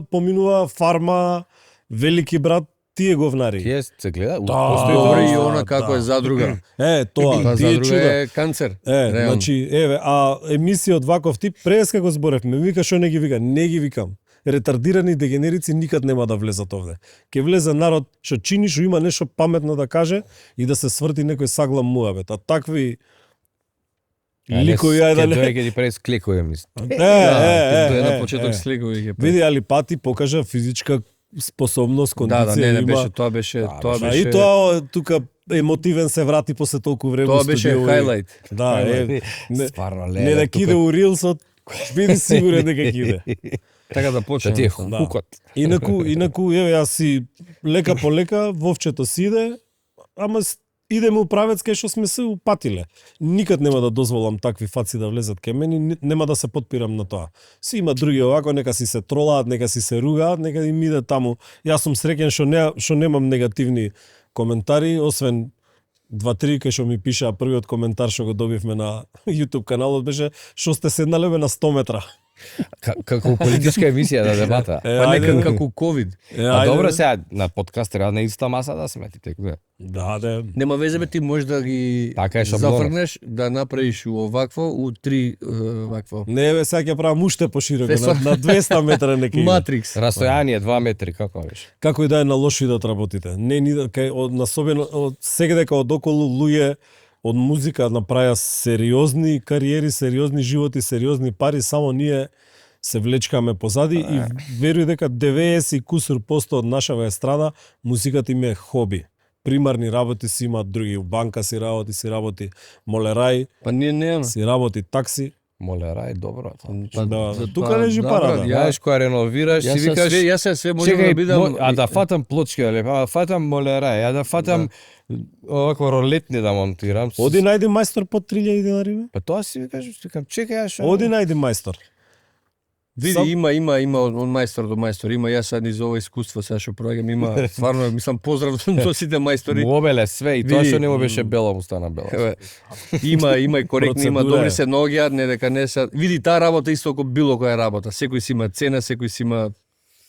S1: поминува Фарма, Велики брат, тие говнари.
S3: Тие се гледа,
S1: Да.
S3: постои
S2: Добре,
S3: тоа.
S2: и
S1: да,
S2: она како
S1: да.
S2: е задруга.
S1: Тоа,
S2: Тоа
S1: тие
S2: задруга
S1: чуда.
S2: е канцер.
S1: Реално. Значи, еве, а емисија од ваков тип, преска го зборевме, вика што не ги вика, не ги викам. Ретардирани дегенерици никад нема да влезат овде. Ке влезе народ што чини, што има нешто паметно да каже и да се сврти некој саглам муабет. А такви ликови ајде
S3: Ке
S1: не.
S3: дојде ти прес кликуе мислам.
S2: Тоа е на почеток сликови ќе.
S1: Види, али Пати покажа физичка способност, кондиција
S2: Да, не
S1: има.
S2: беше, тоа беше,
S3: Да,
S2: тоа
S1: Да,
S2: беше.
S1: и тоа тука емотивен се врати после толку време
S2: Тоа
S1: у
S2: беше
S1: студио и-
S2: хайлайт.
S1: Да, не,
S3: Стварно
S1: не да киде у рилсот, биди сигурен дека киде.
S2: Така да
S3: Што
S2: почнеме.
S3: ти е
S1: Да.
S3: хукот.
S1: Инаку, еве, јас си лека по лека, Вовчето си иде, ама идеме у правец кај што сме се упатиле. Никад нема да дозволам такви фаци да влезат кај мене, нема да се подпирам на тоа. Си има други овако, нека си се тролаат, нека си се ругаат, нека им иде таму. Јас сум среќен што немам негативни коментари, освен 2-3 кај што ми пиша првиот коментар што го добивме на YouTube каналот беше што сте седнале бе на 100 метра.
S3: Како политичка емисија да дебата.
S2: Па
S1: ајде,
S2: нека како ковид.
S3: А добро сега на подкаст треба на иста маса да сме ти текме.
S1: Да, да.
S2: Нема везе бе, ти можеш да ги
S3: Така е шаблона.
S2: зафргнеш, да направиш у овакво, у 3 вакво.
S1: Не, бе, сега ќе правам уште пошироко,
S2: Фесо-
S1: на 200 метра нека иде.
S2: Матрикс.
S3: Растојание 2 метри, како беше?
S1: Како и да е на лош видот работите. Не ни кај од насобено од сега дека од околу луѓе од музика направија сериозни кариери, сериозни животи, сериозни пари, само ние се влечкаме позади и веруј дека 90 и кусур посто од нашава естрада музиката им е хоби. Примарни работи си имаат други, у банка си работи молерај,
S2: Па ние немаме.
S1: си работи такси.
S3: Молерај, добро.
S1: Да, тука лежи парата.
S3: Јаеш која реновираш, си викаш
S2: Јас све можам
S3: чекај,
S2: да бидам.
S3: а да фатам плочки, да фатам молерај, а да фатам овако ролетни да монтирам.
S1: Оди најди мајстор по 3000 денари, бе.
S3: Па тоа си викаш, викам, чекај, ја што.
S1: Оди најди мајстор.
S2: Види,
S1: Сам-
S2: има од мајстор до мајстор. Има јас sad из ова искуство сега што проаѓам, има стварно мислам поздрав до сите мајстори.
S3: Му обеле све и тоа
S2: Види,
S3: што не му беше бело, му стана бело.
S2: Еве, има и коректни, има
S1: Процедура
S2: добри
S1: е.
S2: се ноѓаат, не дека не се. Види, таа работа исто како било која работа. Секој си има цена, секој си има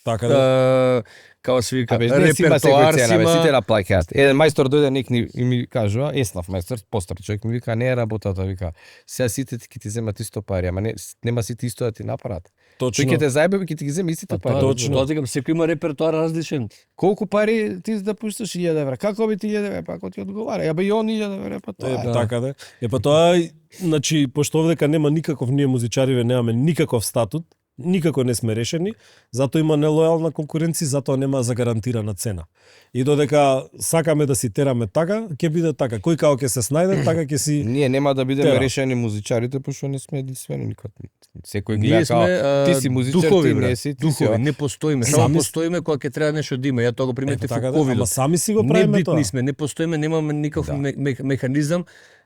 S1: Така да.
S2: како се вика,
S3: Абе, не си има секој
S2: репертоар си
S3: цена, бе, сите
S2: има.
S3: на плаќаат. Еден мајстор дојде некни и ми кажува, еснав мајстор, постар човек ми вика, не е работата, вика. Сега сите ќе ти земат исто пари, ама нема сите исто да ти направат.
S1: Точно.
S3: Тој ќе те заебе, ќе ти ги земе истите пари.
S1: точно.
S2: Тоа викам, секој има репертоар различен.
S3: Колку пари ти да пушташ 1000 евра? Како би ти 1000 евра? Па ако ти одговара, ја бе и он 1000 евра, па тоа.
S1: Е, така да. Па тоа, значи, пошто овдека нема никаков, ние музичариве немаме никаков статут, никако не сме решени, затоа има нелојална конкуренција, затоа нема загарантирана цена. И додека сакаме да си тераме така, ќе биде така. Кој као ќе се снајде, така ќе си...
S3: Ние нема да бидеме
S1: Тера.
S3: решени музичарите, пошто не сме единствени никад. Секој
S2: Ние
S3: гледа
S2: сме
S3: као, ти си музичар,
S2: духови,
S3: ти
S2: брат,
S3: не си, ти си.
S2: духови, не постоиме.
S1: Сами
S2: Само
S1: с-
S2: постоиме кога ќе треба нешто да има. Ја тоа го приметив
S1: така
S2: во
S1: да, ама
S2: ковидот.
S1: сами си го правиме тоа.
S2: Небитни сме, не постоиме, немаме никаков
S3: Да.
S2: механизам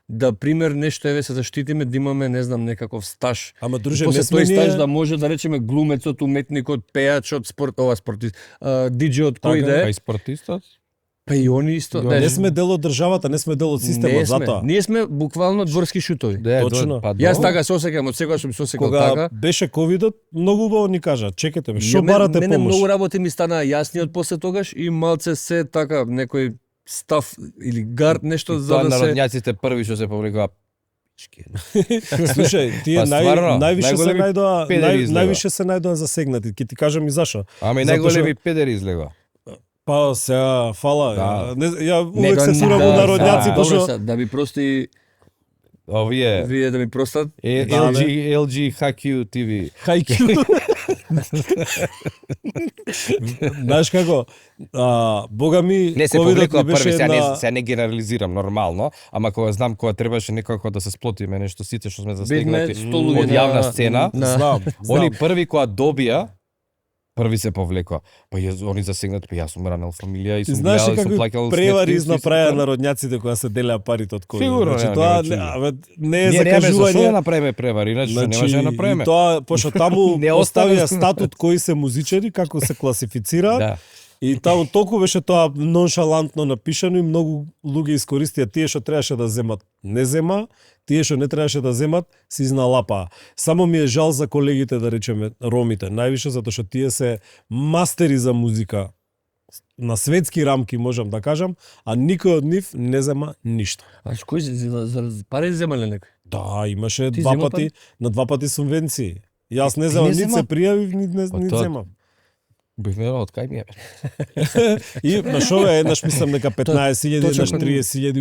S2: да пример нешто еве се заштитиме, да имаме не знам некаков стаж.
S1: Ама
S2: И
S1: друже,
S2: после
S1: не сме
S2: тој стаж
S1: ние...
S2: да може да речеме глумецот, уметникот, пејачот, спортист, диџеот, кој
S1: Така
S2: да
S3: Па
S2: е.
S3: и спортистот?
S2: Па и они исто.
S3: Да,
S2: знаеш,
S1: Не сме дел од државата, не сме дел од системот,
S2: не сме.
S1: затоа.
S2: Ние сме буквално дворски шутови.
S1: Точно.
S2: Јас така се осеќам, од секогаш сум се осеќал
S1: Кога
S2: така.
S1: беше ковидот, многу убаво ни кажа, чекате ме, што
S2: Мене-
S1: барате
S2: Мене
S1: помош?
S2: многу работи ми стана јасни од после тогаш и малце се така некој став или гард нешто за
S3: Тоа
S2: да се
S3: народњаците први што се повлекува.
S1: Слушај, тие
S3: Па стварно,
S1: највише се
S3: најголеми
S1: најдоа,
S3: педери излега.
S1: највише се најдоа засегнати. Ќе ти кажам и зашо.
S3: Ама и
S1: Затоа
S3: најголеми педери излега.
S1: Па сега, фала.
S3: Да.
S1: Не, ја увек се сурам
S2: да,
S1: у народњаци,
S3: да.
S1: пошто
S2: Добро са, да ми прости
S3: Овие
S2: вие да ми простат.
S1: Да,
S3: LG HQ TV.
S1: хајкю. Знаеш како? Бога ми,
S3: Не се
S1: ковидот
S3: повлекува
S1: ми беше
S3: први,
S1: една...
S3: се не генерализирам нормално, ама кога знам кога требаше некако да се сплотиме нешто сите што сме
S2: Бевме
S3: застигнати
S2: 100 луѓе
S3: од јавна сцена,
S1: Знам,
S3: они
S1: знам.
S3: први кога добија, први се повлекува. Па они засегнати, па јас сум ранел фамилија и
S1: Ти
S3: сум
S1: знаеш ли
S3: гледал и сум
S1: какви
S3: плаќал
S1: превари
S3: сметки,
S1: изнаправија
S3: сите.
S1: народњаците кога се делеа парите од ковид.
S3: Сигурно
S1: Значи
S3: нема
S1: тоа
S3: ни го
S1: не,
S3: чули.
S1: абе, не е
S3: Ние немаме зашто да
S1: закажување.
S3: направиме превари, иначе што немаше да
S1: и
S3: направиме.
S1: тоа, пошто таму
S3: Не остави-
S1: оставија статут кои се музичари, како се класифицираат,
S3: Да.
S1: и таму толку беше тоа ноншалантно напишано и многу луѓе искористија тие што требаше да земат, не зема, тие што не требаше да земат, се изналапаа. Само ми е жал за колегите, да речеме, ромите, највише затоа што тие се мастери за музика. На светски рамки можам да кажам, а никој од нив не зема ништо.
S2: А кој за пари земале некој?
S1: Да, имаше
S2: Ти
S1: два
S2: зема
S1: пати, на два пати субвенции. Јас не
S3: Ти
S1: земам,
S3: не
S1: нит се
S3: зема?
S1: пријавив, нит
S3: Па
S1: не
S3: тоа-
S1: земам.
S3: Бивме од кај ми е.
S1: И на шо е, еднаш мислам дека 15.000,
S2: точно
S1: еднаш
S2: како-
S1: 30.000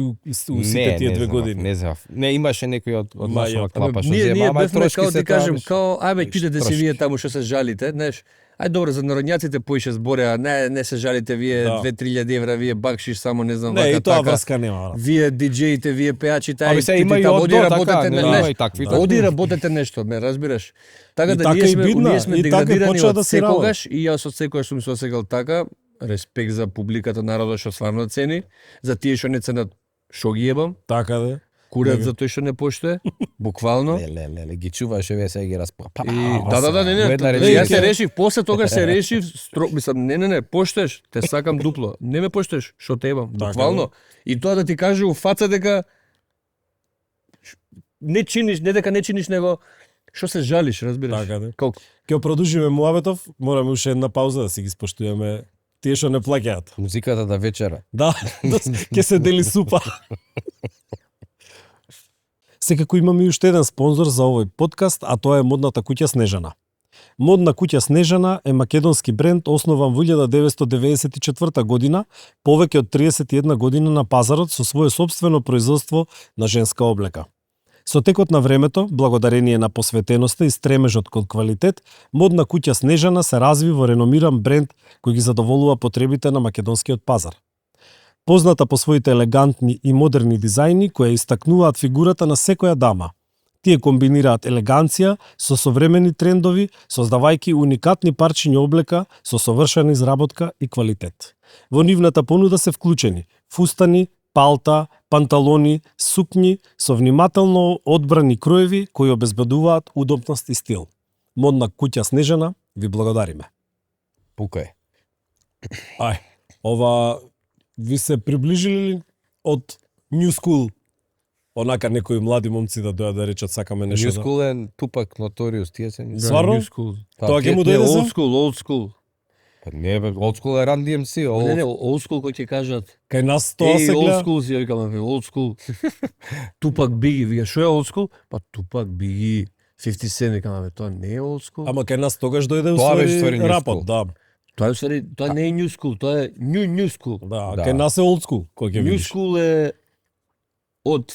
S1: у сите тие две
S3: земав,
S1: години.
S3: Не земав. Не имаше некој од
S1: Ма,
S3: нашава
S1: ја,
S3: клапа што
S2: ние
S3: зема, ама
S2: бевме
S3: трошки
S2: као
S3: се
S2: ти кажем,
S3: тоа
S2: као ајде
S3: Виж,
S2: кидете се
S3: трошки.
S2: вие таму што се жалите, знаеш. Ај добро за народњаците поише зборе, а не се жалите вие
S1: Да.
S2: 2-3.000 евра, вие бакшиш само не знам
S1: Не,
S2: вака
S1: и тоа
S2: така.
S1: врска нема. брат.
S2: Вие диџеите, вие пејачите,
S3: Ами се има и
S2: таму
S3: од
S2: оди
S3: до,
S2: работете
S3: така, не,
S2: не,
S3: има и такви.
S2: Оди работете нешто, ме разбираш. Така
S1: И
S2: да
S1: така
S2: ние
S1: и
S2: сме,
S1: бидна,
S2: ние сме
S1: и така
S2: деградирани
S1: почна
S2: од
S1: да се работи.
S2: секогаш и јас од секогаш сум се осекал така. Респект за публиката, народот што стварно цени, за тие што не ценат, што ги ебам,
S1: Така да.
S2: курат
S1: Така.
S2: за тој што не поштуе, буквално.
S3: Леле, ги чуваш еве сега ги распа.
S2: И да, не,
S3: Една
S2: јас
S3: реченица.
S2: се решив, после тогаш се решив, мислам, не, поштеш, те сакам дупло. Не ме поштеш, што те ебам,
S1: Така,
S2: буквално. И тоа да ти каже у фаца дека не чиниш, не дека не чиниш, него што се жалиш, разбираш?
S1: Така да.
S2: Колку?
S1: Ќе продолжиме муабетов, мораме уште една пауза да си ги споштуваме тие што не плаќаат.
S3: Музиката да вечера.
S1: Да, ќе се дели супа. Секако имаме и уште еден спонзор за овој подкаст, а тоа е модната куќа Снежана. Модна куќа Снежана е македонски бренд основан во 1994 година, повеќе од 31 година на пазарот со свое собствено производство на женска облека. Со текот на времето, благодарение на посветеноста и стремежот кон квалитет, модна куќа Снежана се разви во реномиран бренд кој ги задоволува потребите на македонскиот пазар. Позната по своите елегантни и модерни дизајни кои истакнуваат фигурата на секоја дама. Тие комбинираат елеганција со современи трендови, создавајќи уникатни парчиња облека со совршена изработка и квалитет. Во нивната понуда се вклучени фустани, палта, панталони, сукњи со внимателно одбрани кроеви кои обезбедуваат удобност и стил. Модна куќа Снежана, ви благодариме.
S3: Пукај.
S1: Ај, ова ви се приближили ли од New School? Онака некои млади момци да дојат да речат сакаме нешто.
S3: New School е Тупак, Notorious, тие се.
S1: Стварно?
S2: New School.
S1: Тоа ќе му
S2: Не,
S1: дојде за?
S2: old school.
S3: Па не бе, Old School е Run DMC,
S2: Не,
S3: old
S2: old school кој ќе кажат.
S1: Кај нас тоа се
S2: Old
S1: гледа.
S2: school си ја викаме, old school. Тупак Биги, вие што е old school? Па Тупак Биги, 50 Cent, викаме, тоа не е old school.
S1: Ама кај нас тогаш дојде
S3: Тоа беше
S1: уствари
S3: ствари New
S1: рапот,
S3: School.
S1: да.
S2: Тоа е ствари, тоа не е new school, тоа е new school.
S1: Да,
S3: Да.
S1: кај нас е old school, кој ќе
S2: New
S1: видиш.
S2: school е од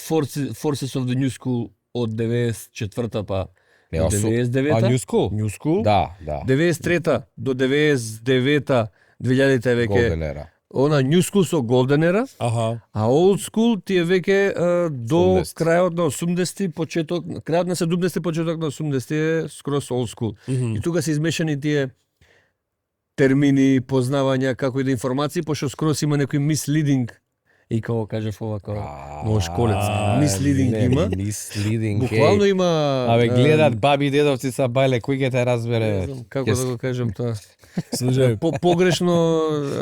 S2: Forces of the New School од 94-та па
S3: Не, а
S2: 99-та.
S3: New School?
S2: New School.
S3: Да, да.
S2: 93-та до 99-та, 2000-та е веќе
S3: Golden Era.
S2: она New School со Golden Era,
S1: Аха.
S2: а Old School ти е веќе до
S3: 80.
S2: крајот на 80-ти, почеток, крајот на 70-ти, почеток на 80-ти е скроз Old School. И тука се измешани тие термини, познавања, како и да информации, пошто скроз има некој misleading, и како кажев ова, како во школец, misleading има.
S3: Misleading.
S2: Буквално има...
S3: Абе, гледат баби и дедовци са бајле, кој ќе те
S2: не
S3: разбере?
S2: знам како да го кажем тоа.
S1: Слушај,
S2: Погрешно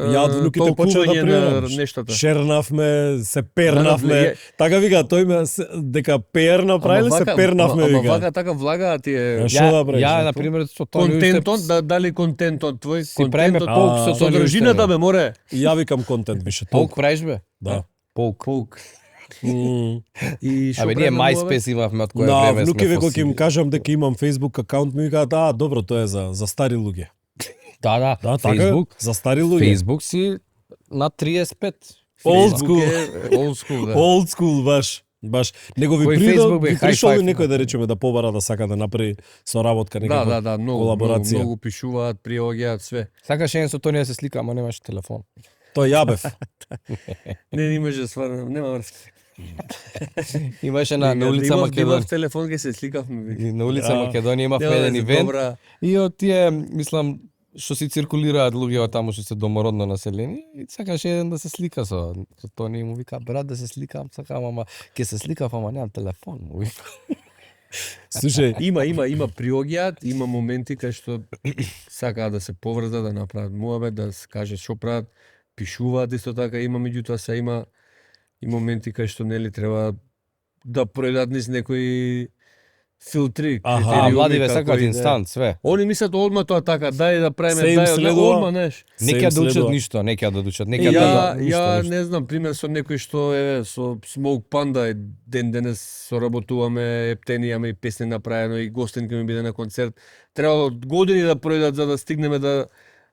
S1: ја од внуките почнаа да
S2: толкување на
S1: приемам.
S2: нештата.
S1: Шернавме, се
S2: Да,
S1: пернавме.
S2: да,
S1: Така вика, тој ме дека пер направиле, се пернавме
S2: ама
S1: вика.
S2: вака така влагаат тие
S1: Што да правиш?
S3: Ја, на пример, со тоа
S2: контентот, да, дали контентот твој,
S3: си правиме
S2: контентот,
S3: полк со тоа
S2: содржината бе море.
S1: И ја викам контент више.
S3: Полк правиш бе?
S1: Да.
S3: Полк.
S2: И што
S3: Абе, ние
S2: правиме,
S3: MySpace имавме од кое
S1: На
S3: време сме
S1: внукиве кога ќе им
S3: фосили.
S1: кажам дека имам Facebook акаунт, ми викаат, добро, тоа е за стари луѓе.
S3: Да, да,
S1: Да, така,
S3: Facebook.
S1: за стари луѓе.
S3: Facebook си на 35.
S1: Old
S2: Facebook
S1: school.
S2: е Old school, да.
S1: Old school, баш. Него ви
S3: Кој
S1: придо,
S3: Facebook бе,
S1: ви
S3: high
S1: пришол ли
S3: five,
S1: некој
S3: да.
S1: да речеме да побара да сака да направи соработка
S2: Да,
S1: некако?
S2: да, многу,
S1: колаборација.
S2: многу пишуваат, приоѓаат све.
S3: Сакаш еден со Тони да се слика, ама немаш телефон.
S1: Тоа ја бев.
S2: Не имаше стварно, нема врска.
S3: Имаше на улица
S2: Имав
S3: Македонија.
S2: телефон, ке се сликавме.
S3: И на улица
S1: Да.
S3: Македонија имавме
S2: Нема
S3: еден
S2: врска,
S3: ивент
S2: добра.
S3: и од тие, мислам, што си циркулираат луѓе од таму што се домородно населени и сакаше еден да се слика со Тони и му вика брат да се сликам, сакам, ама ќе се сликав, ама немам телефон, му вика.
S1: Слушај,
S2: Има приоѓаат, има моменти кај што сакаат да се поврзат, да направат муабет, да се каже што прават, пишуваат исто така, има меѓутоа се има и моменти кај што нели треба да пројдат низ некои филтри,
S1: Аха,
S2: критериуми,
S3: Владиве
S2: како
S3: сакаат
S2: и да е.
S3: инстант, све.
S2: Они мислат одма тоа така, дај да правиме,
S1: Се им
S2: дај
S1: следува.
S2: одма, знаеш.
S3: Не
S1: се
S3: ќе
S1: им
S3: да учат
S1: следува.
S3: ништо, не ќе да учат, не
S2: Ја,
S3: ќе да
S2: ја
S3: ништо.
S2: не знам, пример со некој што е со Smoke Panda, ден денес соработуваме, ептени, имаме и песни направено и гостин ќе ми биде на концерт. Треба години да пројдат за да стигнеме да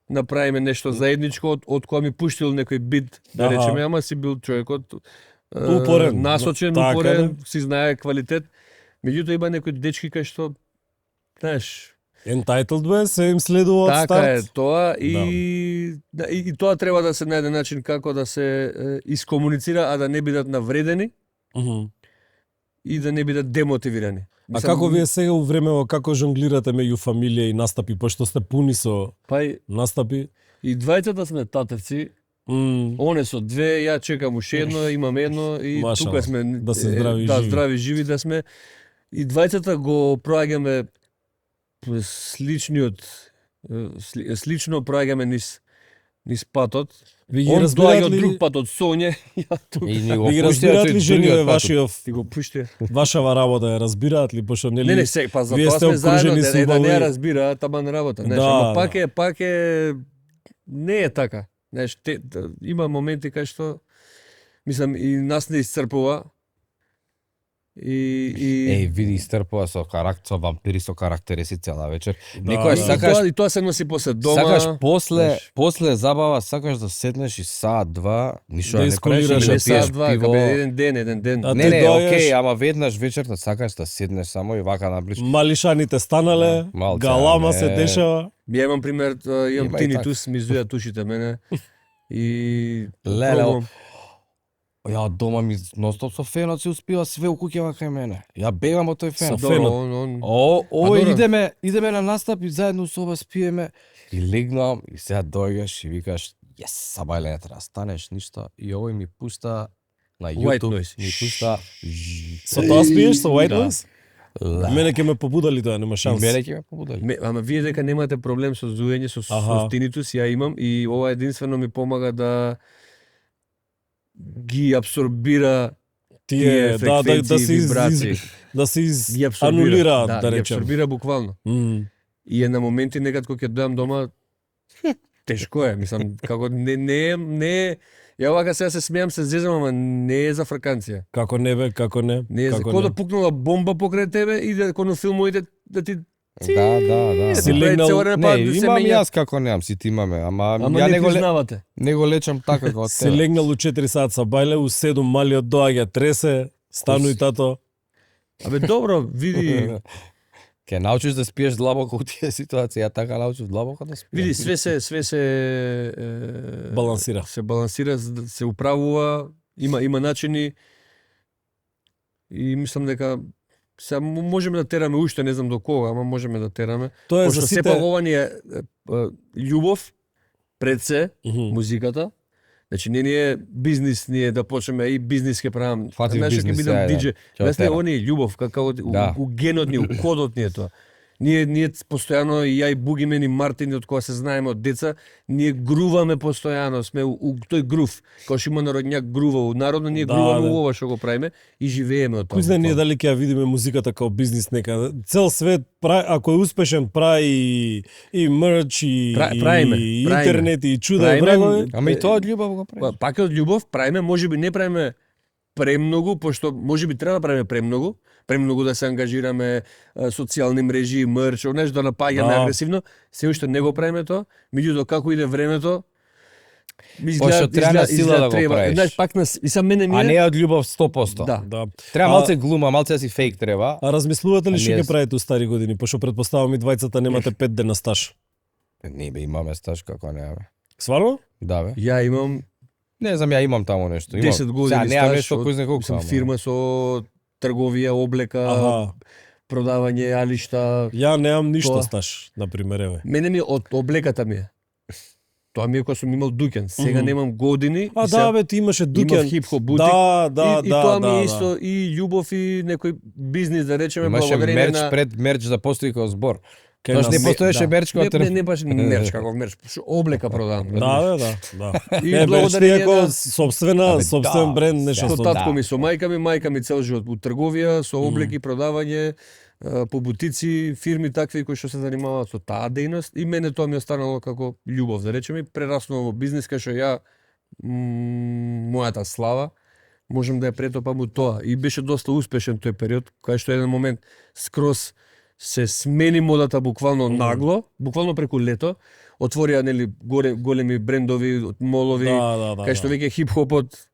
S2: направиме нешто заедничко од кога ми пуштил некој бит, да
S1: Аха.
S2: речеме, ама си бил човекот
S1: Упорен.
S2: насочен,
S1: Така,
S2: упорен, си знае квалитет. Меѓутоа има некои дечки кај што знаеш,
S1: entitled бе, се им следува од
S2: така
S1: старт.
S2: е тоа и тоа треба да се најде начин како да се искомуницира, а да не бидат навредени
S1: Мгм.
S2: и да не бидат демотивирани.
S1: А како вие сега у времево, како жонглирате меѓу фамилија и настапи, пошто сте пуни со
S2: Па и
S1: настапи?
S2: двајцата сме татевци, оне со две, ја чекам уште едно, имам едно и
S1: Машала,
S2: тука сме
S1: да се здрави и
S2: да,
S1: живи.
S2: здрави живи да сме. И двајцата го проаѓаме слично проаѓаме низ патот.
S1: Ви ги
S2: Он доаѓа
S1: разбираат
S2: од
S1: ли,
S2: друг пат од Соње, ја тука.
S3: И ни го
S1: ви ги
S3: пуштија
S1: разбираат
S3: тој
S1: ли жениве
S3: другиот пат.
S1: вашиов,
S2: Ти го пушти.
S1: вашава работа ја разбираат ли, пошто нели
S2: Не, се, па за
S1: вие
S2: тоа
S1: сте
S2: сме заедно,
S1: обкружени со
S2: да не ја
S1: убави-
S2: разбира, таман работа. Знаеш,
S1: Да,
S2: ама
S1: да.
S2: пак е, не е така. Знаеш, има моменти кај што, мислам, и нас не исцрпува.
S3: Еј, види стрпува со карактер, со вампири со карактери си цела вечер.
S1: Да,
S3: Некојаш
S1: да.
S3: сакаш
S2: И тоа се носи после дома.
S3: Сакаш
S2: знаеш.
S3: после забава, сакаш да седнеш и саат два, ништо
S1: Да
S3: да не правиш,
S1: исколираш,
S3: или да
S2: Не
S3: пиеш
S2: саат два,
S3: пиво.
S2: кабе еден ден.
S1: А
S3: Не,
S1: ти
S3: не,
S1: доаѓаш-
S3: окей, ама веднаш вечерта сакаш да седнеш само и вака наближ.
S1: малишаните станале,
S3: малце,
S1: галама
S3: не.
S1: се дешава.
S2: Ја имам пример, имам
S3: Има и
S2: тинитус, ми зујат ушите мене. И
S3: Леле,
S2: пробувам.
S3: Ја дома ми ностоп со фенот се успива све у куќава кај мене. Ја бегам од тој фен.
S1: Со
S2: Добро,
S1: фенот.
S2: он
S3: Ој,
S2: добро.
S3: идеме на настап и заедно со оба спиеме. И легнам и сега дојгаш и викаш, јес, сабајле не треба да станеш ништо. И овој ми пушта на
S2: White
S3: YouTube,
S2: noise.
S3: ми пушта
S1: Со тоа спиеш со White
S2: Да.
S1: Noise? Мене ќе ме побудали тоа, нема
S3: И
S1: шанс.
S3: мене ќе ме побудали.
S2: Ама вие дека немате проблем со зуење, со
S1: Аха.
S2: тинитус, ја имам и ова единствено ми помага да ги абсорбира
S1: Тие, да
S2: фреквенции, вибрации.
S1: да се
S2: Ги абсорбира.
S1: анулираат, да
S2: ги
S1: речем.
S2: абсорбира буквално. И е на моменти некад кога ќе дојам дома тешко е, мислам, како не ја вака сега се смеам, се зезам, ама не е за фраканција.
S1: Како не бе, како не.
S2: Не е за
S1: како
S2: кога да пукнала бомба покрај тебе и да коно филмовите да ти
S3: Да.
S1: Си легнал-
S2: цело време
S3: Не,
S2: па да се
S3: имам
S2: менја.
S3: јас како немам, сите имаме, ама
S2: Ама
S3: ја
S2: не
S3: не
S2: признавате.
S3: го лечам така како
S1: Се
S3: тебе.
S1: легнал у 4 сат са бајле, у 7 малиот доаѓа, тресе, стануј тато.
S2: Абе добро, види,
S3: Ке научиш да спиеш длабоко у тие ситуации, ја така научив длабоко да спиеш.
S2: Види, све се
S1: Балансира.
S2: Се балансира, се управува, има начини и мислам дека сега можеме да тераме уште, не знам до кога, ама можеме да тераме.
S1: Тоа е
S2: Пошто
S1: за сите.
S2: сепак ова ни е љубов пред се,
S1: Мгм.
S2: музиката. Значи не ни е бизнис, ние да почнеме и бизнис ке правам.
S3: Фатив
S2: Знаеш, ќе
S3: бизнис,
S2: бидам
S3: ајде,
S2: диџе.
S3: ќе
S2: Знаеш,
S3: отерам.
S2: ова ни е љубов, како
S3: Да.
S2: у генот ни, у кодот ни е тоа. Ние постојано, и ја и Бугимен и Мартин, од кога се знаеме од деца, ние груваме постојано, сме у тој грув. Као што има народњак грува, у народно ние
S1: Да,
S2: груваме
S1: да.
S2: у ова што го правиме и живееме од тоа.
S1: Кој знае ние
S2: буквално.
S1: дали ќе ја видиме музиката као бизнис некаде. Цел свет ако е успешен прави и мерч и
S2: Правиме.
S1: и интернет и чуда и
S2: Правиме.
S1: врагови.
S3: Ама и тоа од љубов го правиш.
S2: Пак е од љубов, правиме, можеби не правиме премногу, пошто можеби треба да правиме премногу да се ангажираме, социјални мрежи, мерч, нешто да напаѓаме
S1: Да.
S2: агресивно, се уште не го правиме тоа, меѓутоа како иде времето, ми
S3: Пошто треба на сила да го правиш.
S2: Знаеш, пак и са мене ми
S3: А не од љубов 100%.
S2: Да.
S1: Да.
S3: Треба
S1: А-
S3: малце глума, малце да си фейк треба.
S1: А размислувате ли
S3: А
S1: што
S3: ние
S1: ќе правите у стари години, пошто претпоставам и двајцата немате 5 дена стаж.
S3: Не бе, имаме стаж како немаме.
S1: Сварно?
S3: Да бе.
S2: Ја имам
S3: Не знам, ја имам таму нешто. Имам.
S2: 10 години
S3: Сега немам
S2: стаж,
S3: нешто кој знае колку.
S2: мислам,
S3: ама.
S2: фирма со трговија, облека,
S1: Аха.
S2: продавање, алишта.
S1: Ја немам ништо
S2: Тоа.
S1: стаж, на пример, еве.
S2: Мене ми од облеката ми е. Тоа ми е кога сум имал дуќан. Сега
S1: Мгм.
S2: немам години.
S1: А
S2: и сега
S1: да бе, ти имаше
S2: имав
S1: дуќан.
S2: хип-хоп бутик.
S1: Да,
S2: и тоа ми е
S1: да.
S2: исто и љубов и некој бизнис, да речеме,
S3: Имаше
S2: благодарение
S3: мерч
S2: на...
S3: пред мерч да постои како збор.
S1: Кај
S3: Тоа
S1: нас.
S3: не постоеше мерч кога
S2: не баш мерч како мерч, облека продавам.
S1: Да, да.
S2: И
S1: Не, мерч ти
S2: благодарение
S1: е како
S2: на
S1: собствена,
S3: Абе,
S1: собствен
S3: да,
S1: бренд, нешто
S2: со
S1: со
S3: тат-
S2: татко ми, со мајка ми цел живот у трговија, со облеки, продавање, по бутици, фирми такви кои што се занимаваат со таа дејност и мене тоа ми останало како љубов, да речеме, и прераснува во бизнис кај што ја мојата слава можам да ја претопам у тоа и беше доста успешен тој период, кај што еден момент скроз се смени модата буквално нагло, буквално преку лето, отворија нели големи брендови, молови,
S1: Да.
S2: кај што веќе хип-хопот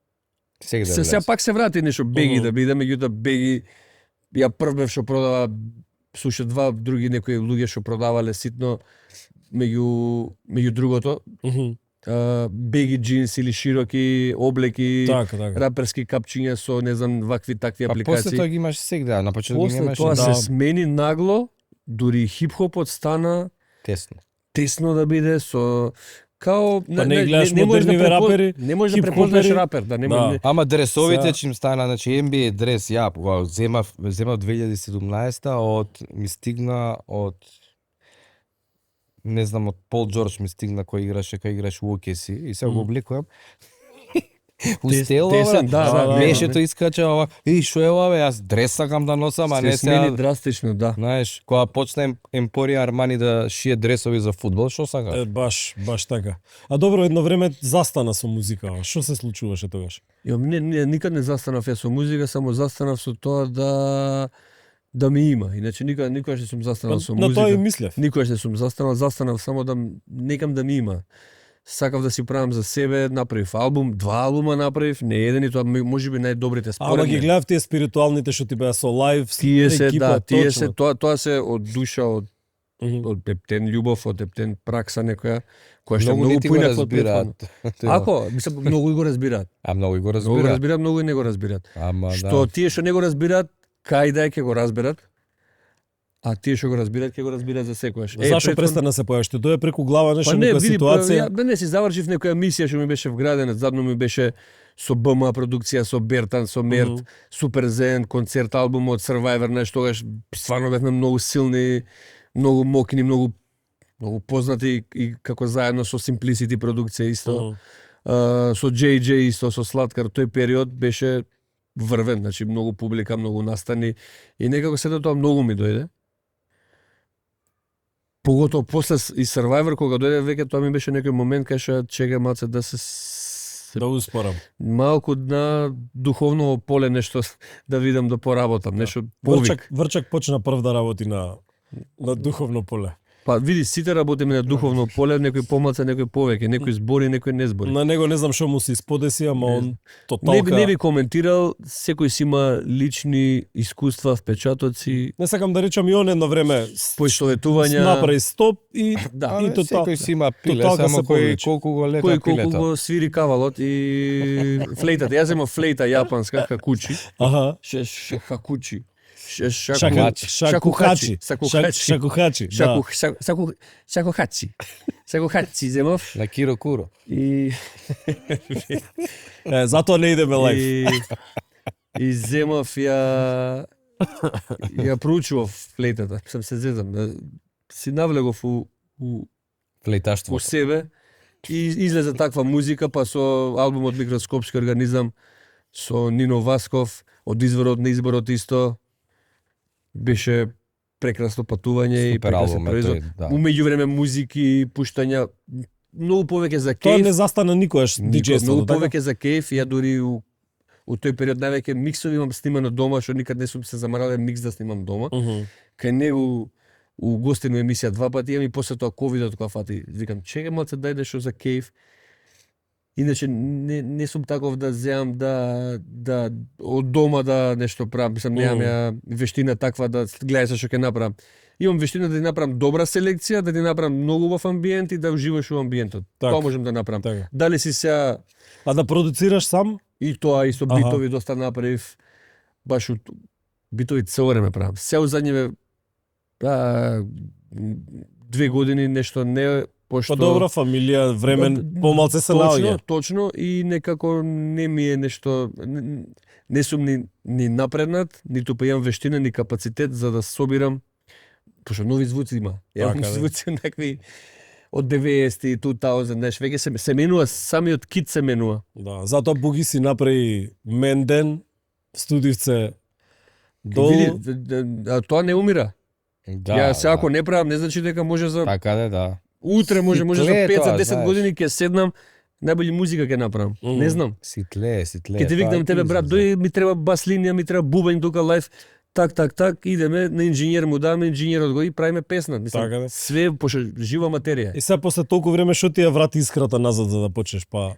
S3: Сега да
S2: сега пак се врати нешто беги да биде, меѓутоа беги ја прв бев што продава слуша два други некои луѓе што продавале ситно меѓу другото, беги джинс или широки облеки,
S1: Така.
S2: раперски капчиња со не знам вакви такви
S3: А
S2: апликации.
S3: после тоа ги имаш сега, на почеток ги
S2: После
S3: немаш
S2: тоа
S1: да.
S2: се смени нагло, дури хип-хопот стана
S3: тесно.
S2: тесно да биде со као
S1: Па не гледаш модерниве рапери,
S2: не можеш да
S1: хип-хопери.
S2: препознаш рапер, да не
S1: Да.
S2: може.
S3: Ама дресовите
S1: Сега-
S3: чим стана, значи NBA дрес ја кога земав 2017 од ми стигна од не знам од Пол Џорџ ми стигна кој играше у OKC и сега го облекувам. Устело,
S2: Тесен, да,
S3: мешето искача ова. Што е ова бе? Јас дрес сакам да носам, а
S2: се
S3: не
S2: смени
S3: сега.
S2: драстично, да.
S3: Знаеш, кога почне Емпорија Армани да шие дресови за фудбал, што сака?
S1: Баш така. А добро, едно време застана со музика. Што се случуваше тогаш?
S2: Не, никад не застанав ја со музика, само застанав со тоа да ми има. Иначе никогаш не сум застанал со
S1: На тоа и
S2: музика.
S1: мислев.
S2: Никогаш не сум застанав само да некам да ми има. Сакав да си правам за себе, направив албум, 2 албума направив, не еден и тоа можеби најдобрите според
S1: Ама ги
S2: мене.
S1: гледав тие спиритуалните што ти беа со лайв,
S2: Тие се,
S1: екипа,
S2: да, тие
S1: точно.
S2: се, тоа се од душа,
S1: Мгм.
S2: од ептен љубов, од ептен пракса некоја, која што е
S3: Многу
S2: многу
S3: не ти го
S2: поинаква од претходно.
S3: разбираат.
S2: Ако, мислам, многу и го разбираат.
S3: А многу и го
S2: Многу го
S3: разбираат.
S2: разбираат, многу и не го разбираат.
S3: Ама
S2: Што
S3: да.
S2: тие што не го разбираат, кај да ќе го разберат, а тие што го разбираат, ќе го разбираат за секојаш.
S1: Зашо престана се појавиш? Тоа е преку глава нешто,
S2: Па не,
S1: некоја
S2: види,
S1: ситуација.
S2: не си завршив некоја емисија што ми беше вградена, задно ми беше со БМА продукција, со Бертан, со Мерт,
S1: Мгм.
S2: Супер Зен, концерт албум од Survivor, нешто тогаш стварно бевме многу силни, многу мокни, многу познати и како заедно со Simplicity продукција исто. Со JJ исто, со Сладкар, тој период беше врвен, значи многу публика, многу настани и некако сето тоа многу ми дојде. Поготово после и Survivor кога дојде веќе тоа ми беше некој момент кај што чека малце да се
S1: Да успорам.
S2: малку на духовно поле нешто да видам да поработам, нешто повик.
S1: Врчак почна прв да работи на духовно поле.
S2: Па види, сите работиме на духовно поле, некој помалце, некој повеќе, некој збори, некој не збори.
S1: На него не знам што му се исподеси, ама он
S2: Не
S1: тоталка...
S2: би коментирал, секој си има лични искуства, впечатоци,
S1: Не сакам да речам и он едно време
S2: поистоветувања.
S1: направи стоп и
S2: Да,
S1: и
S3: Секој си има пиле,
S1: тоталка
S3: само
S1: се
S3: кој
S1: повлече.
S3: колку го лета
S2: кој колку
S3: пилето.
S2: го свири кавалот и флейтата. Јас имам флейта јапанска, хакучи.
S1: аха,
S2: Хакучи.
S1: шакухачи, шакухачи, да.
S2: Шакухачи. Шакухачи земав
S3: На Киро Куро.
S2: и
S1: Затоа не идеме лајф.
S2: и земав ја проучував флейтата. Сам се зезам, си навлегов у
S3: Флейташтво.
S2: себе и излезе таква музика, па со албумот Микроскопски организам, со Нино Васков, од Изворот на изборот исто, беше прекрасно патување и
S3: Супер
S2: прекрасен
S3: албум,
S2: производ.
S3: тој, да.
S2: Умеѓу време музики, пуштања, многу повеќе за
S1: Тоа
S2: кејф,
S1: не застана никогаш диџејството,
S2: многу
S1: така?
S2: повеќе за кејф, ја дури у тој период највеќе миксови имам снимано дома, што никад не сум се замарале микс да снимам дома. Кај него у гостину емисија 2 пати имам и после тоа ковидот кога фати. Викам, чекај малце дај нешто за кејф. Иначе не сум таков да земам да од дома да нешто правам, мислам немам ја вештина таква да гледај се што ќе направам. Имам вештина да ти направам добра селекција, да ти направам многу убав амбиент и да уживаш у амбиентот.
S1: Так.
S2: Тоа можам да направам.
S1: Така.
S2: Дали си сега
S1: А да продуцираш сам?
S2: и тоа и со
S1: Аха.
S2: битови доста направив, баш битови цело време правам. Се задниве 2 години нешто не пошто
S1: Па добра фамилија, време помалце се наоѓа.
S2: Точно и некако не ми е нешто не сум ни напреднат, ниту па имам вештина, ни капацитет за да собирам, пошто нови звуци има. Имам
S1: Така, да.
S2: звуци некакви од 90-ти, 2000, неш, веќе се менува, самиот кит се менува.
S1: Да, затоа Буги си направи Менден, студивце долу.
S2: Види, тоа не умира.
S3: Да,
S2: Ја се ако не правам, не значи дека може за
S3: Така да.
S2: утре, може за
S3: Ситле
S2: 5
S3: тоа,
S2: за 10
S3: знаеш.
S2: години ќе седнам, најбољи музика ќе направам. Не знам.
S3: Ситле.
S2: Ќе те викнам тебе брат, дој ми треба бас линија, ми треба бубањ тука лайф. Так, идеме на инженер му даваме, инженерот го и правиме песна. Мислам,
S1: Така да.
S2: све пошто жива материја.
S1: И сега после толку време што ти ја врати искрата назад за да почнеш, па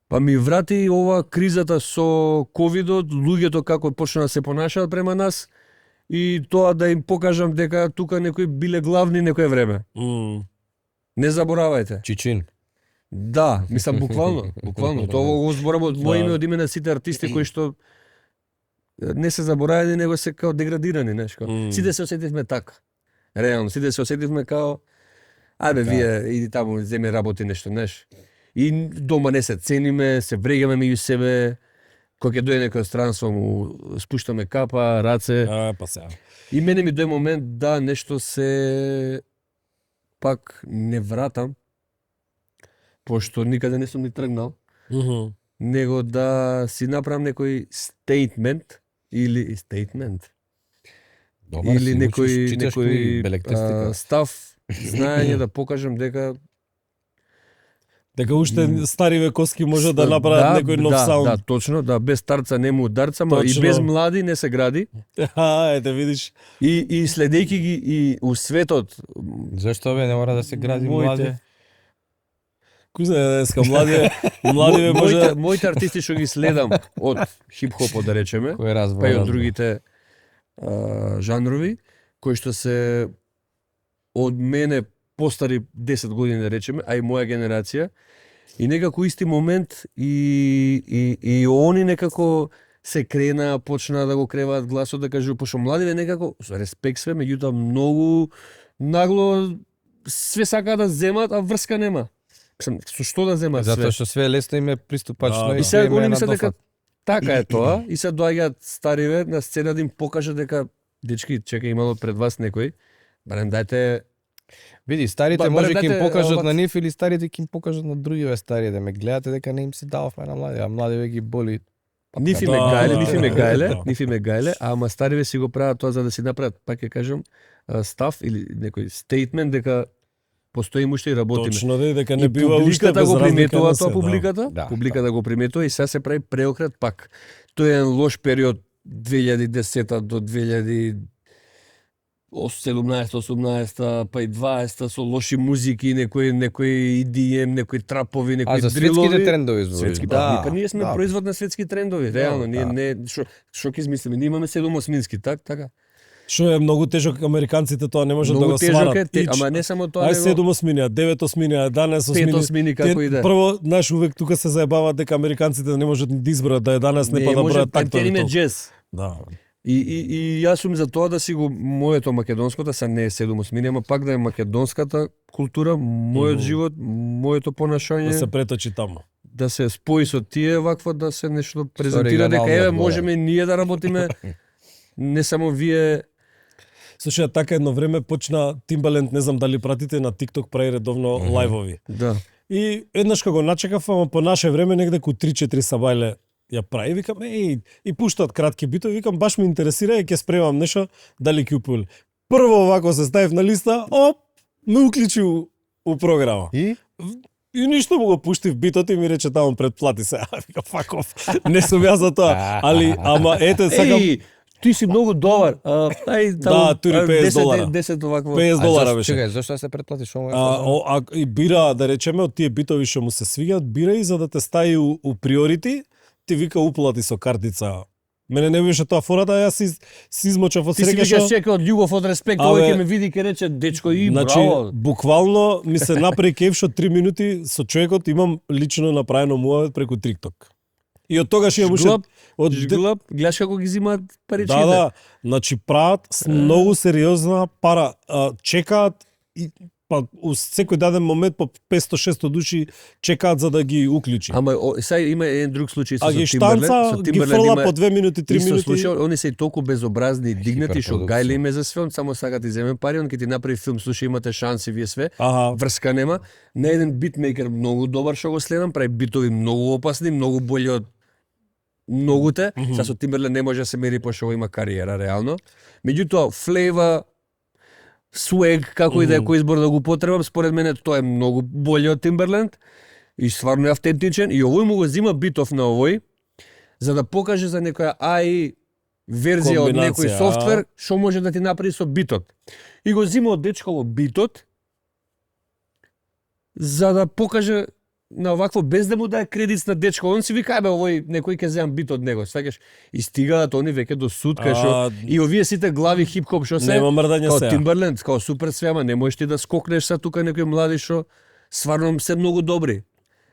S2: Па ми врати ова кризата со ковидот, луѓето како почна да се понашаат према нас и тоа да им покажам дека тука некои биле главни некое време. Не заборавајте.
S3: Чичин.
S2: Да, мислам буквално. Тоа го зборам од моје име, од име на сите артисти кои што не се заборавени, него се као деградирани, нешко. Сите се осетивме така. Реално, сите се осетивме као ајде вие иди таму, земи работи нешто, неш. И дома не се цениме, се врегаме меѓу себе. Кога ќе дојде некој странство, му спуштаме капа, раце.
S1: па сега.
S2: И мене ми дој момент да нешто се пак не вратам, пошто никаде не сум ни тргнал, него да си направам некој стейтмент или или некој став, знаење да покажам дека
S1: Дека уште стари вековски може да направат некој нов саунд.
S2: Да, точно, да, без старца нема ударца, ма и
S1: Точно.
S2: без млади не се гради.
S1: Ете видиш.
S2: И следејќи ги и у светот,
S3: Зашто бе не мора да се гради млади?
S1: Кој знае деска млади може
S2: моите артисти што ги следам од хип-хопот да речеме,
S3: Кој разбор?
S2: па и од другите жанрови, кои што се од мене постари 10 години да речеме, а и моја генерација, и некако исти момент и они некако се крена, почна да го креваат гласот, да кажу, пошто младиве некако, со респект све, меѓутоа многу нагло све сакаат да земат, а врска нема. Со што да земат све?
S3: Затоа што све лесно им е приступачно
S1: Да,
S3: и
S2: И сега
S3: све им
S2: они
S3: е на
S2: мислат дека
S3: дофат.
S2: така е тоа, и се доаѓаат стариве на сцена да им покажат дека дечки, чекај, имало пред вас некој, барем дајте.
S3: Види, старите
S2: Ба,
S3: може ќе им
S2: дайте,
S3: покажат
S2: ова-
S3: на нив или старите ќе им покажат на другиве стари, да ме гледате дека не им се дававме на млади, а младиве ги боли.
S2: Ниф име
S1: Да,
S2: гајле,
S1: да,
S2: ниф име
S1: да,
S2: гајле,
S1: да.
S2: ниф име гајле, ама стариве си го прават тоа за да си направат, пак ќе кажам, став или некој стейтмент дека постои уште и работиме.
S1: точно дека
S2: И
S1: не бива уште
S2: публиката
S1: без
S2: го
S1: разлика
S2: приметува
S1: на се,
S2: тоа
S1: да.
S2: публиката,
S3: Да,
S2: публиката го приметува и сега се прави преократ пак. Тоа е еден лош период 2010 до 17, 18, па и 20 со лоши музики, некои EDM, некои трапови, некои
S3: за
S2: дрилови.
S3: светските трендови збориш.
S2: Светски,
S3: Да,
S2: па ние сме
S3: да.
S2: производ на светски трендови, реално, ние не што ќе измислиме, ние имаме 7/8, така.
S1: Што е многу тежок, американците тоа не можат да
S2: Многу
S1: го
S2: тежок
S1: сварат.
S2: е, ама не само тоа,
S1: Ај
S2: него
S1: 7/8, 9/8, 11/8.
S2: 5/8 како и да е.
S1: Прво, знаеш, увек тука се заебаваат дека американците не можат ни да избројат да е данас, не па да бројат тактови.
S2: име джез.
S1: Да.
S2: И јас сум за тоа да си го моето македонското, са не е 7/8, ама пак да е македонската култура, мојот живот, моето понашање,
S1: Да се преточи таму.
S2: да се спои со тие вакво, да се нешто презентира дека
S3: регионалниот
S2: можеме ние да работиме, не само вие.
S1: Слушај, така едно време почна Timbaland, не знам дали пратите на TikTok, прави редовно лајвови.
S2: Да.
S1: И еднаш кога го начекав, ама по наше време негде ку 3-4 сабајле ја прави, викам, и пуштаат кратки битови, викам, баш ме интересира и ќе спремам нешто, дали ќе упули. Прво овако се ставив на листа, ме уклучи у програма. И ништо му го пуштив битот и ми рече таму предплати се. Вика, fuck off. Не сум јас за тоа. Ама ете, сакам...
S2: Ти си многу добар.
S1: Да, тури $50.
S2: 10 овакво.
S1: $50 беше.
S3: Чекај, зашто да се претплатиш ово?
S1: И бира, да речеме, од тие битови што му се свиѓаат, бира и за да те стави у приорити, ти вика уплати со картица. Мене не беше тоа фората, јас си измочав од
S2: Ти си
S1: среќа
S2: викаш чека од љубов, од респект, овој ќе ме види ке рече дечко и
S1: значи,
S2: браво.
S1: буквално ми се направи кеф што 3 минути со човекот имам лично направено муавет преку TikTok. И од тогаш имам уште
S2: Жглап, гледаш како ги зимаат паричките.
S1: Да, значи прават с многу сериозна пара, чекаат и па у секој даден момент по 500-600 души чекаат за да ги уклучи.
S2: Ама сега има еден друг случај со
S1: ги
S2: Timbaland.
S1: штанца, ги фрла по 2 минути, 3
S2: Исто
S1: минути.
S2: случај, они се и толку безобразни и дигнати што
S3: Хиперпродукција.
S2: гајле име за све, он само сака ти земе пари, он ќе ти направи филм, слушај, имате шанси вие све. Врска нема. На еден битмейкер многу добар што го следам, прави битови многу опасни, многу болji од многуте. Са со Timbaland не може да се мери пошто има кариера реално. Меѓутоа, флейва, swag, како и да е кој избор да го потребам, според мене тоа е многу болje од Timbaland и стварно е автентичен и овој му го зима битов на овој за да покаже за некоја AI верзија од некој
S1: Комбинација,
S2: софтвер што може да ти направи со битот. И го зима од дечково битот за да покаже на овакво без да му даде кредит на дечко. Он си вика, овој некој ќе земам бит од него. Сваќаш, и стигаат они веќе до суд кај што и овие сите глави хип-хоп што се
S1: Нема мрдање
S2: као
S1: сега.
S2: Timbaland, као супер све, ама не можеш ти да скокнеш са тука некои млади што стварно се многу добри.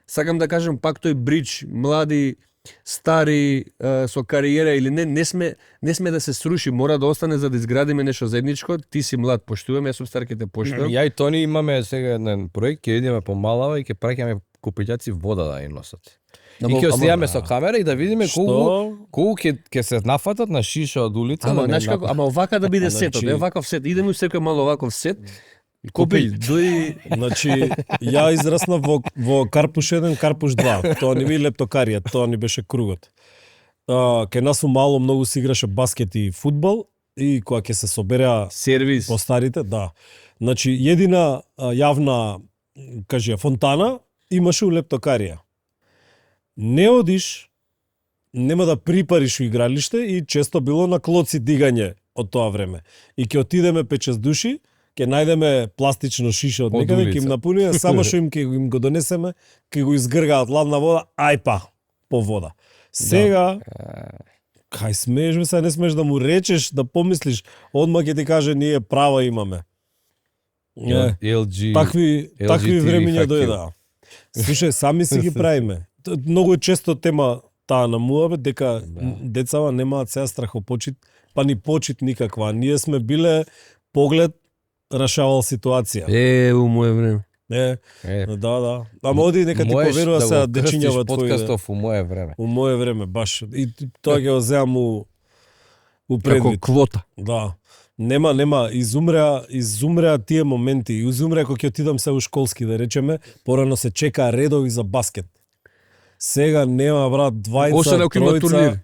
S2: Сакам да кажам пак тој бридж, млади, стари со кариера или не сме да се сруши, мора да остане за да изградиме нешто заедничко. Ти си млад, поштувам, јас сум стар, ќе те поштувам.
S3: Ја и Тони имаме сега еден проект, ќе идеме по Малава и ќе праќаме купињаци вода да ја носат. И ќе снимаме со камера и да видиме колку ќе се нафатат на шиша од улица.
S2: Ама знаеш како, ама овака да биде сетот, е ваков сет. Идеме секој мало оваков сет. Купи, дои...
S1: Значи, ја израснав во Карпуш 1, Карпуш 2. Тоа не ми лептокарија, тоа ни беше кругот. Кај нас у мало многу се играше баскет и фудбал и кога ќе се собереа
S2: сервис
S1: постарите, да. Значи, едина јавна, кажи, фонтана имаше у лептокарија. Не одиш, нема да припариш у игралиште и често било на клоци дигање од тоа време. И ќе отидеме 5-6 души, ќе најдеме пластично шише од некаде, ќе им напуниме, само што ќе им го донесеме, ќе го изгргаат ладна вода, ајпа, по вода. Сега, кај смееш, сега не смееш да му речеш, да помислиш, одма ќе ти каже, ние права имаме.
S3: LG,
S1: такви времиња дојдаа. Слушај, сами си ги правиме. Многу често тема таа на муавет, дека децава немаат сега страхопочит, па ни почит никаква. Ние сме биле поглед решавал ситуација.
S2: У моје време.
S1: Да. Ама оди нека ти поверува сега дечињава твои.
S3: Подкастов у моје време.
S1: У моје време, баш. И тоа ќе го земам у предвид.
S2: Како квота.
S1: Да. Нема, изумреа тие моменти. Изумреа кога ќе отидам се у школски, да речеме, порано се чека редови за баскет. Сега нема, брат, двајца,
S2: освен ако има
S1: тројца.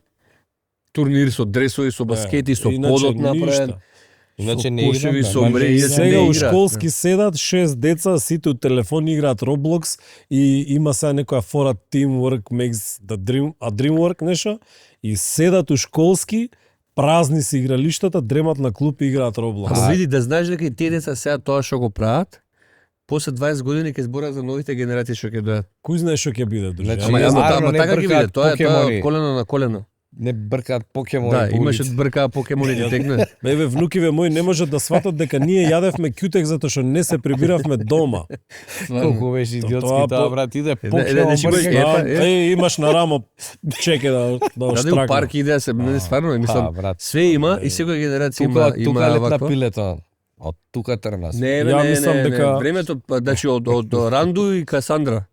S2: Турнир со дресови, со баскети, со подот направен.
S3: Иначе не играм.
S2: Со мреја,
S1: сега у школски седат 6 деца, сите у телефон играат Roblox и има сега некоја фора teamwork makes the dream work нешто и седат у школски празни се игралиштата, дремат на клуп и играат Roblox.
S2: Ама види да знаеш дека и тие деца сега тоа што го прават, после 20 години ќе зборат за новите генерации што ќе дојдат.
S1: Кој знае што ќе биде друже?
S3: Значи,
S2: Ама
S3: не,
S2: ама
S3: не
S2: така ги биде,
S3: бркаат
S2: тоа е
S3: покемони.
S2: од колено на колено.
S3: Не бркаат покемони.
S2: Да,
S3: по
S2: имаше
S3: улици.
S2: бркаа покемони текне.
S1: Еве внукиве мои не можат да сватат дека ние јадевме кјутек затоа што не се прибиравме дома.
S3: Колку беше идиотски
S1: Тоа
S3: тоа,
S1: по-
S3: брат, иде
S2: значи,
S3: покемон
S2: имаш-
S3: брка.
S1: Имаш на рамо чеке да
S2: Ради у
S1: штракне.
S2: парк иде се, не стварно, мислам,
S3: брат.
S2: све има и секоја генерација
S3: Тука
S2: има
S3: лет на
S2: вакво.
S3: пилето. Од тука трна.
S2: Не, бе,
S1: Ја
S2: не,
S1: мислам
S2: не,
S1: дека-
S2: не, времето, значи од Ранду и Касандра.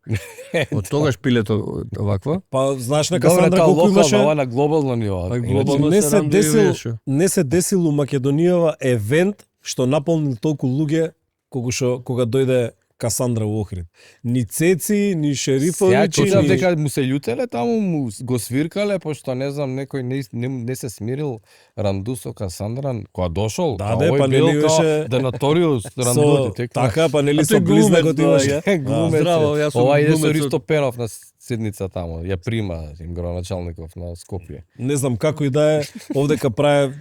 S2: Од тогаш пилето овакво.
S1: Па знаеш на
S3: Добре,
S1: Касандра
S3: тоа
S1: колку
S3: локално,
S1: имаше?
S3: ова на глобално ниво.
S2: Па
S3: Иначе,
S2: глобално
S1: не
S2: се
S1: се
S2: Ранду и
S1: десил,
S2: Вешо.
S1: не се десил у Македонијава евент што наполни толку луѓе колку што кога дојде Касандра у Охрид. Ни Цеци, ни
S3: Ја
S1: Шерифовичи,
S3: читав
S1: ни...
S3: дека му се љутеле таму, му го свиркале, пошто не знам, некој не се смирил Ранду со Касандран, кога дошол,
S1: Да,
S3: као
S1: де,
S3: овој
S1: па
S3: бил
S1: нели
S3: као
S1: беше-
S3: Денаториус
S1: Со,
S3: Ранду,
S1: така, па нели
S2: А
S1: со
S2: тој глумец,
S1: близнакот
S2: да,
S1: имаше.
S2: ја.
S3: Глумец.
S2: Здраво, јас сум
S3: Ова иде со
S2: глумец од-
S3: Ристо Пенов на седница таму, ја прима им градоначалников на Скопје.
S1: Не знам како и да е, овдека праев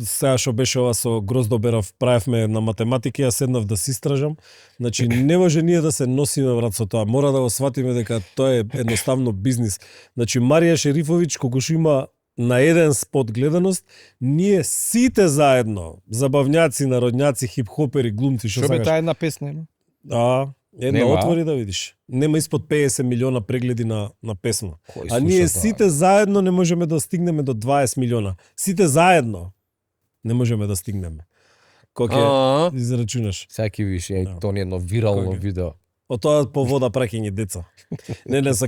S1: сега што беше ова со Гроздоберов, правевме на математика, ја седнав да си истражам. Значи не може ние да се носиме брат со тоа. Мора да го сватиме дека тоа е едноставно бизнис. Значи Марија Шерифович кога што има на еден спот гледаност, ние сите заедно, забавњаци, народњаци, хип-хопери, глумци, што
S3: Што бе
S1: сакаш.
S3: таа една песна има?
S1: Една
S3: Нема, а?
S1: отвори да видиш. Нема испод 50 милиона прегледи на песна.
S3: Кој
S1: А ние
S3: слуша тоа?
S1: сите заедно не можеме да стигнеме до 20 милиона. Сите заедно не можеме да стигнеме. Кога ќе израчунаш.
S3: Сега ќе видиш,
S1: Да.
S3: тоа е едно вирално
S1: Кога?
S3: видео.
S1: Од тоа по вода праќање деца. Не, за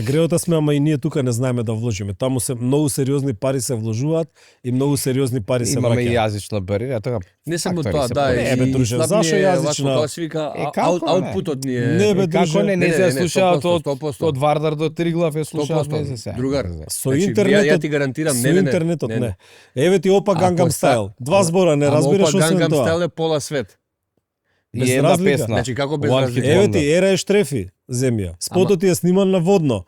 S1: греота сме, ама и ние тука не знаеме да вложиме. Таму се многу сериозни пари се вложуваат и многу сериозни пари се
S3: Имаме и
S1: враќаат.
S3: јазична бариера, тоа
S2: Не само
S3: фактори
S2: тоа,
S3: се
S2: да,
S3: поне.
S1: Не, бе, друже, зашо јазична?
S2: Тоа се вика
S3: како не?
S2: аутпутот ни е.
S1: Не, бе,
S3: Како
S1: друже.
S3: не, не се слушаат
S2: 100%,
S3: од Вардар до Триглав ја слушаат
S2: 100%.
S3: не се.
S2: Другар.
S1: Со
S2: Значи,
S1: интернетот,
S2: ја ти гарантирам,
S1: со
S2: не.
S1: интернетот не. Еве ти опа Гангам
S2: Ако
S1: Стайл. Два збора не разбираш
S2: освен
S1: освен
S2: Гангам
S1: тоа.
S2: Стайл е пола свет.
S1: Без
S3: И една
S1: разлика.
S3: песна.
S2: Значи како без
S3: One
S2: разлика?
S3: hit
S1: Еве
S3: wonder.
S1: ти Ера е штрефи земја. Спотот ти е сниман на водно.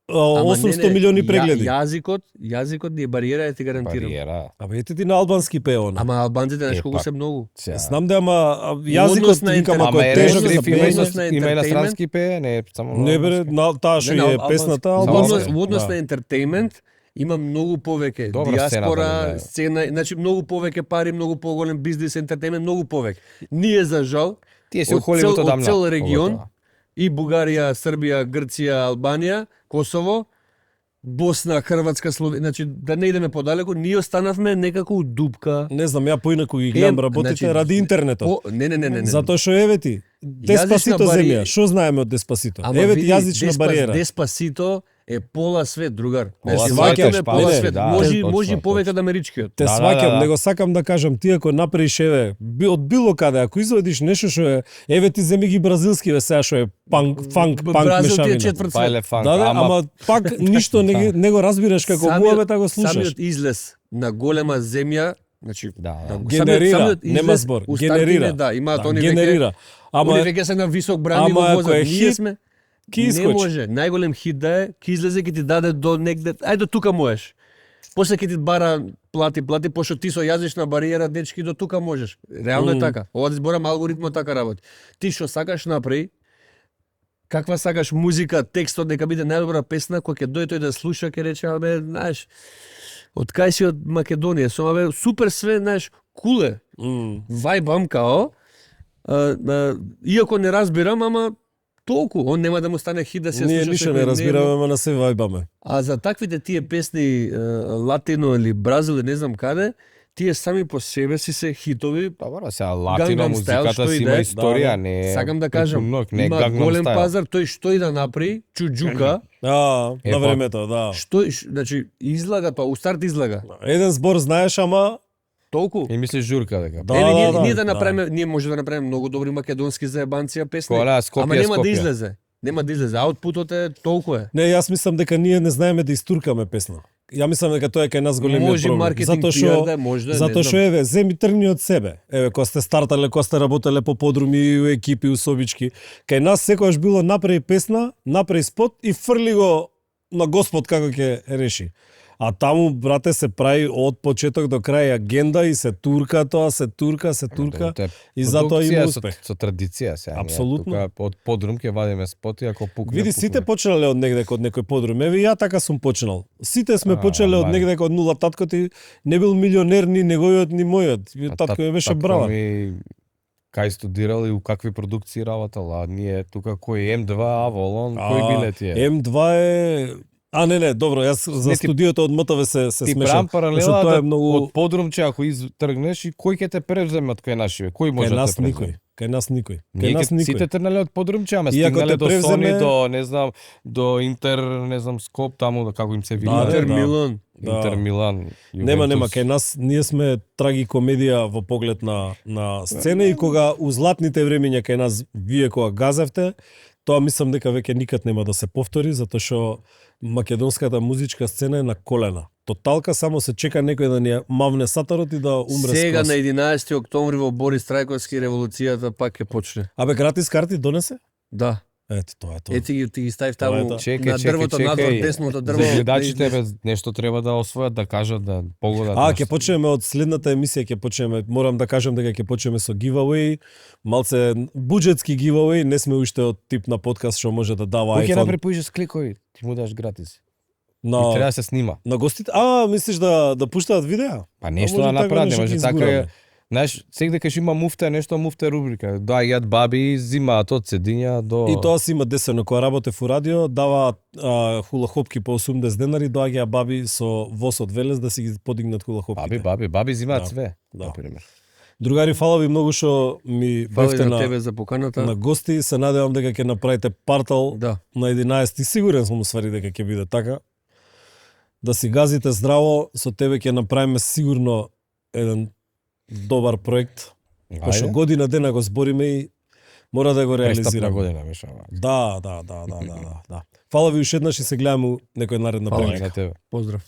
S2: Ама
S1: 800 милиони прегледи.
S2: Јазикот ни е бариера, ја ти гарантирам.
S3: Бариера.
S1: Абе ете ти на албански пее она.
S2: Ама албанците знаеш колку
S3: пак.
S2: се многу.
S3: Сега.
S1: Знам да ама
S2: Однос
S1: јазикот
S2: на
S1: викам ако
S3: Ама
S1: е
S3: е
S1: тежок
S2: однос
S1: за
S3: Режриф има и
S1: пеење.
S2: однос на
S3: на- има и на
S2: entertainment.
S3: странски пее, не е само на
S1: Не бе,
S3: албански.
S1: на таа што
S2: Не,
S1: е
S2: на
S1: песната
S3: албански.
S1: албанска.
S2: Во однос
S1: Да.
S2: на ентертејмент има многу повеќе
S3: Добра
S2: диаспора,
S3: сцена,
S2: сцена, значи многу повеќе пари, многу поголем бизнес, ентертејмент, многу повеќе. Ние за жал
S3: Тие се у
S2: од
S3: Холивуд
S2: цел- од
S3: одамна.
S2: цел регион,
S3: Поготоа.
S2: и Бугарија, Србија, Грција, Албанија, Косово, Босна, Хрватска, Словенија, значи да не идеме подалеку, ние останавме некако у дупка.
S1: Не знам, ја поинаку ги гледам работите
S2: значи,
S1: ради интернетот.
S2: Не.
S1: Затоа што еве ти Деспасито
S2: Јазична
S1: земја, што знаеме од Деспасито?
S2: Ама
S1: Еве ти
S2: види,
S1: јазична бариера.
S2: Деспасито е пола свет, другар.
S3: Пола
S2: Значи,
S1: свет,
S2: сваќаме
S1: па,
S2: пола
S1: не,
S2: свет.
S3: да,
S2: Може
S3: точно,
S2: може и повеќе
S3: точно.
S2: од америчкиот.
S1: Те
S3: Да,
S1: сваќам,
S3: да.
S1: него сакам да кажам, ти ако направиш еве од било каде, ако извадиш нешто што е, еве ти земи ги бразилски ве сега што е фанк
S2: Бразил ти е
S1: мешавина.
S2: четврт свет.
S3: Пајле фанк,
S1: Да, да, ама пак ништо не го разбираш како муавета го слушаш.
S2: Самиот излез на голема земја, значи
S3: Да, да.
S1: Генерира, нема збор, генерира.
S2: Да, имаат
S1: Да,
S2: они
S1: генерира.
S2: Ама
S1: Ама
S2: они веќе се на висок бран и го
S1: ама ако
S2: возат.
S1: е
S2: Ние
S1: хит,
S2: сме
S1: ки
S2: не
S1: искочи.
S2: може. Најголем хит да е, ќе излезе ќе ти даде до негде. Ајде до тука можеш. После ќе ти бара плати, пошто ти со јазична бариера дечки до тука можеш. Реално е така. Ова да зборам алгоритмот така работи. Ти што сакаш направи, каква сакаш музика, текстот нека биде најдобра песна, кој ќе дојде тој да слуша, ќе рече, абе, знаеш, од кај си од Македонија, со абе супер све, знаеш, куле. Вајбам као, иако не разбирам, ама толку, он нема да му стане хит да се
S1: Ние
S2: слуша
S1: ништо
S2: секој
S1: не
S2: ден.
S1: разбираме, ама на се вајбаме.
S2: А за таквите тие песни латино или Бразил или не знам каде, тие сами по себе си се хитови.
S3: Добро, сега латино
S2: Gangnam Style,
S3: музиката
S2: што
S3: си
S2: и
S3: има
S2: да е.
S3: историја,
S1: Да,
S3: не е
S2: Сакам да кажам,
S3: преку ноќ, не е
S2: има
S3: Gangnam
S2: голем
S3: Style.
S2: пазар, тој што и да направи, чуџука,
S1: На
S3: па.
S1: времето, да.
S2: значи излага тоа, у старт излага.
S1: Еден збор знаеш, ама
S2: Толку.
S3: И мислиш журка дека.
S1: Да,
S2: Ние да
S1: да.
S2: направиме, ние може да направиме многу добри македонски заебанција песни.
S3: Кола, Скопје,
S2: Ама нема да
S3: Скопје.
S2: излезе. Нема да излезе. Аутпутот е толку е.
S1: не, јас мислам дека ние не знаеме да истуркаме песна. Ја мислам дека тоа е кај нас големиот
S2: Може
S1: проблем.
S2: маркетинг,
S1: Затоа
S2: пиар
S1: што
S2: да е, може да е,
S1: затоа
S2: не
S1: што
S2: знам.
S1: еве, земи тргни од себе. Еве, кога сте стартале, кога сте работеле по подруми, у екипи, у собички, кај нас секогаш било направи песна, направи спот и фрли го на Господ како ќе реши. А таму, брате, се прави од почеток до крај агенда и се турка тоа, се турка и затоа има успех.
S3: Со традиција сега.
S1: Апсолутно.
S3: Тука од подрум ќе вадиме споти ако пукне.
S1: Види, сите почнале од негде од некој подрум. Еве ја така сум почнал. Сите сме почнале од негде од нула. Татко ти не бил милионер ни неговиот ни мојот. Татко ми беше бравар.
S3: Кај студирал и у какви продукции работел, а ние тука кој М2, Аволон, кој биле тие?
S1: М2 е... не, добро, јас за студиото од МТВ се смешам.
S3: Ти прам паралела
S1: тоа е многу...
S3: од подрумче ако тргнеш и кој ќе те превземат кај нашиве? Кој може да те преземе?
S1: Кај нас никој.
S3: Сите тргнале од подрумче, ама стигнале до Сони, до не знам, до Интер, не знам, Скоп, таму да како им се вели.
S2: Интер Милан.
S3: Интер Милан.
S1: Нема, кај нас ние сме трагикомедија во поглед на сцена и кога у златните времиња кај нас вие кога газевте, тоа мислам дека веќе никад нема да се повтори, затоа што македонската музичка сцена е на колена. Тоталка само се чека некој да ни мавне сатарот и да умре
S2: Сега
S1: скос.
S2: на 11 октомври во Борис Трајковски револуцијата пак ќе почне.
S1: Абе, гратис карти донесе?
S2: Да.
S1: Ето, тоа е тоа.
S2: Ети ги ставив таму на
S3: Чекај,
S2: дрвото надвор, десното дрво.
S3: За гледачите нешто треба да освојат, да кажат, да погодат.
S1: Ќе почнеме од следната емисија, ќе почнеме, морам да кажам дека ќе почнеме со giveaway, малце буџетски giveaway, не сме уште од тип на подкаст што може да дава
S3: Кој ќе
S1: iPhone.
S3: направи поише с кликови, ти му даш гратис. И
S1: На
S3: треба да се снима.
S1: на гостите, мислиш да пуштаат видеа?
S3: Па нешто
S1: може
S3: да
S1: така
S3: направат,
S1: нешто
S3: може
S1: ќе
S3: така
S1: изгураме.
S3: е. Знаеш, сега дека има муфте, нешто муфте рубрика. Доаѓаат баби, зимаат од седиња до...
S1: И тоа си има десено, кога работев у радио, даваат хулахопки по 80 денари, доаѓаа баби со воз од Велес да си ги подигнат хулахопките.
S3: Баби зимаат
S1: Да.
S3: све,
S1: Да.
S3: например.
S1: Другари, фала ви многу што ми
S2: Фала и
S1: бевте
S2: на
S1: на
S2: тебе за поканата.
S1: на гости, се надевам дека ќе направите партал
S2: Да.
S1: на 11, сигурен сум усвари дека ќе биде така. Да си газите здраво, со тебе ќе направиме сигурно еден добар проект. Кој што година дена го збориме и мора да го
S3: Престапна
S1: реализираме.
S3: година беше ова.
S1: Да. Фала ви уште еднаш и се гледаме у некој наредна
S3: Фала и
S1: прилика.
S3: на тебе.
S2: Поздрав.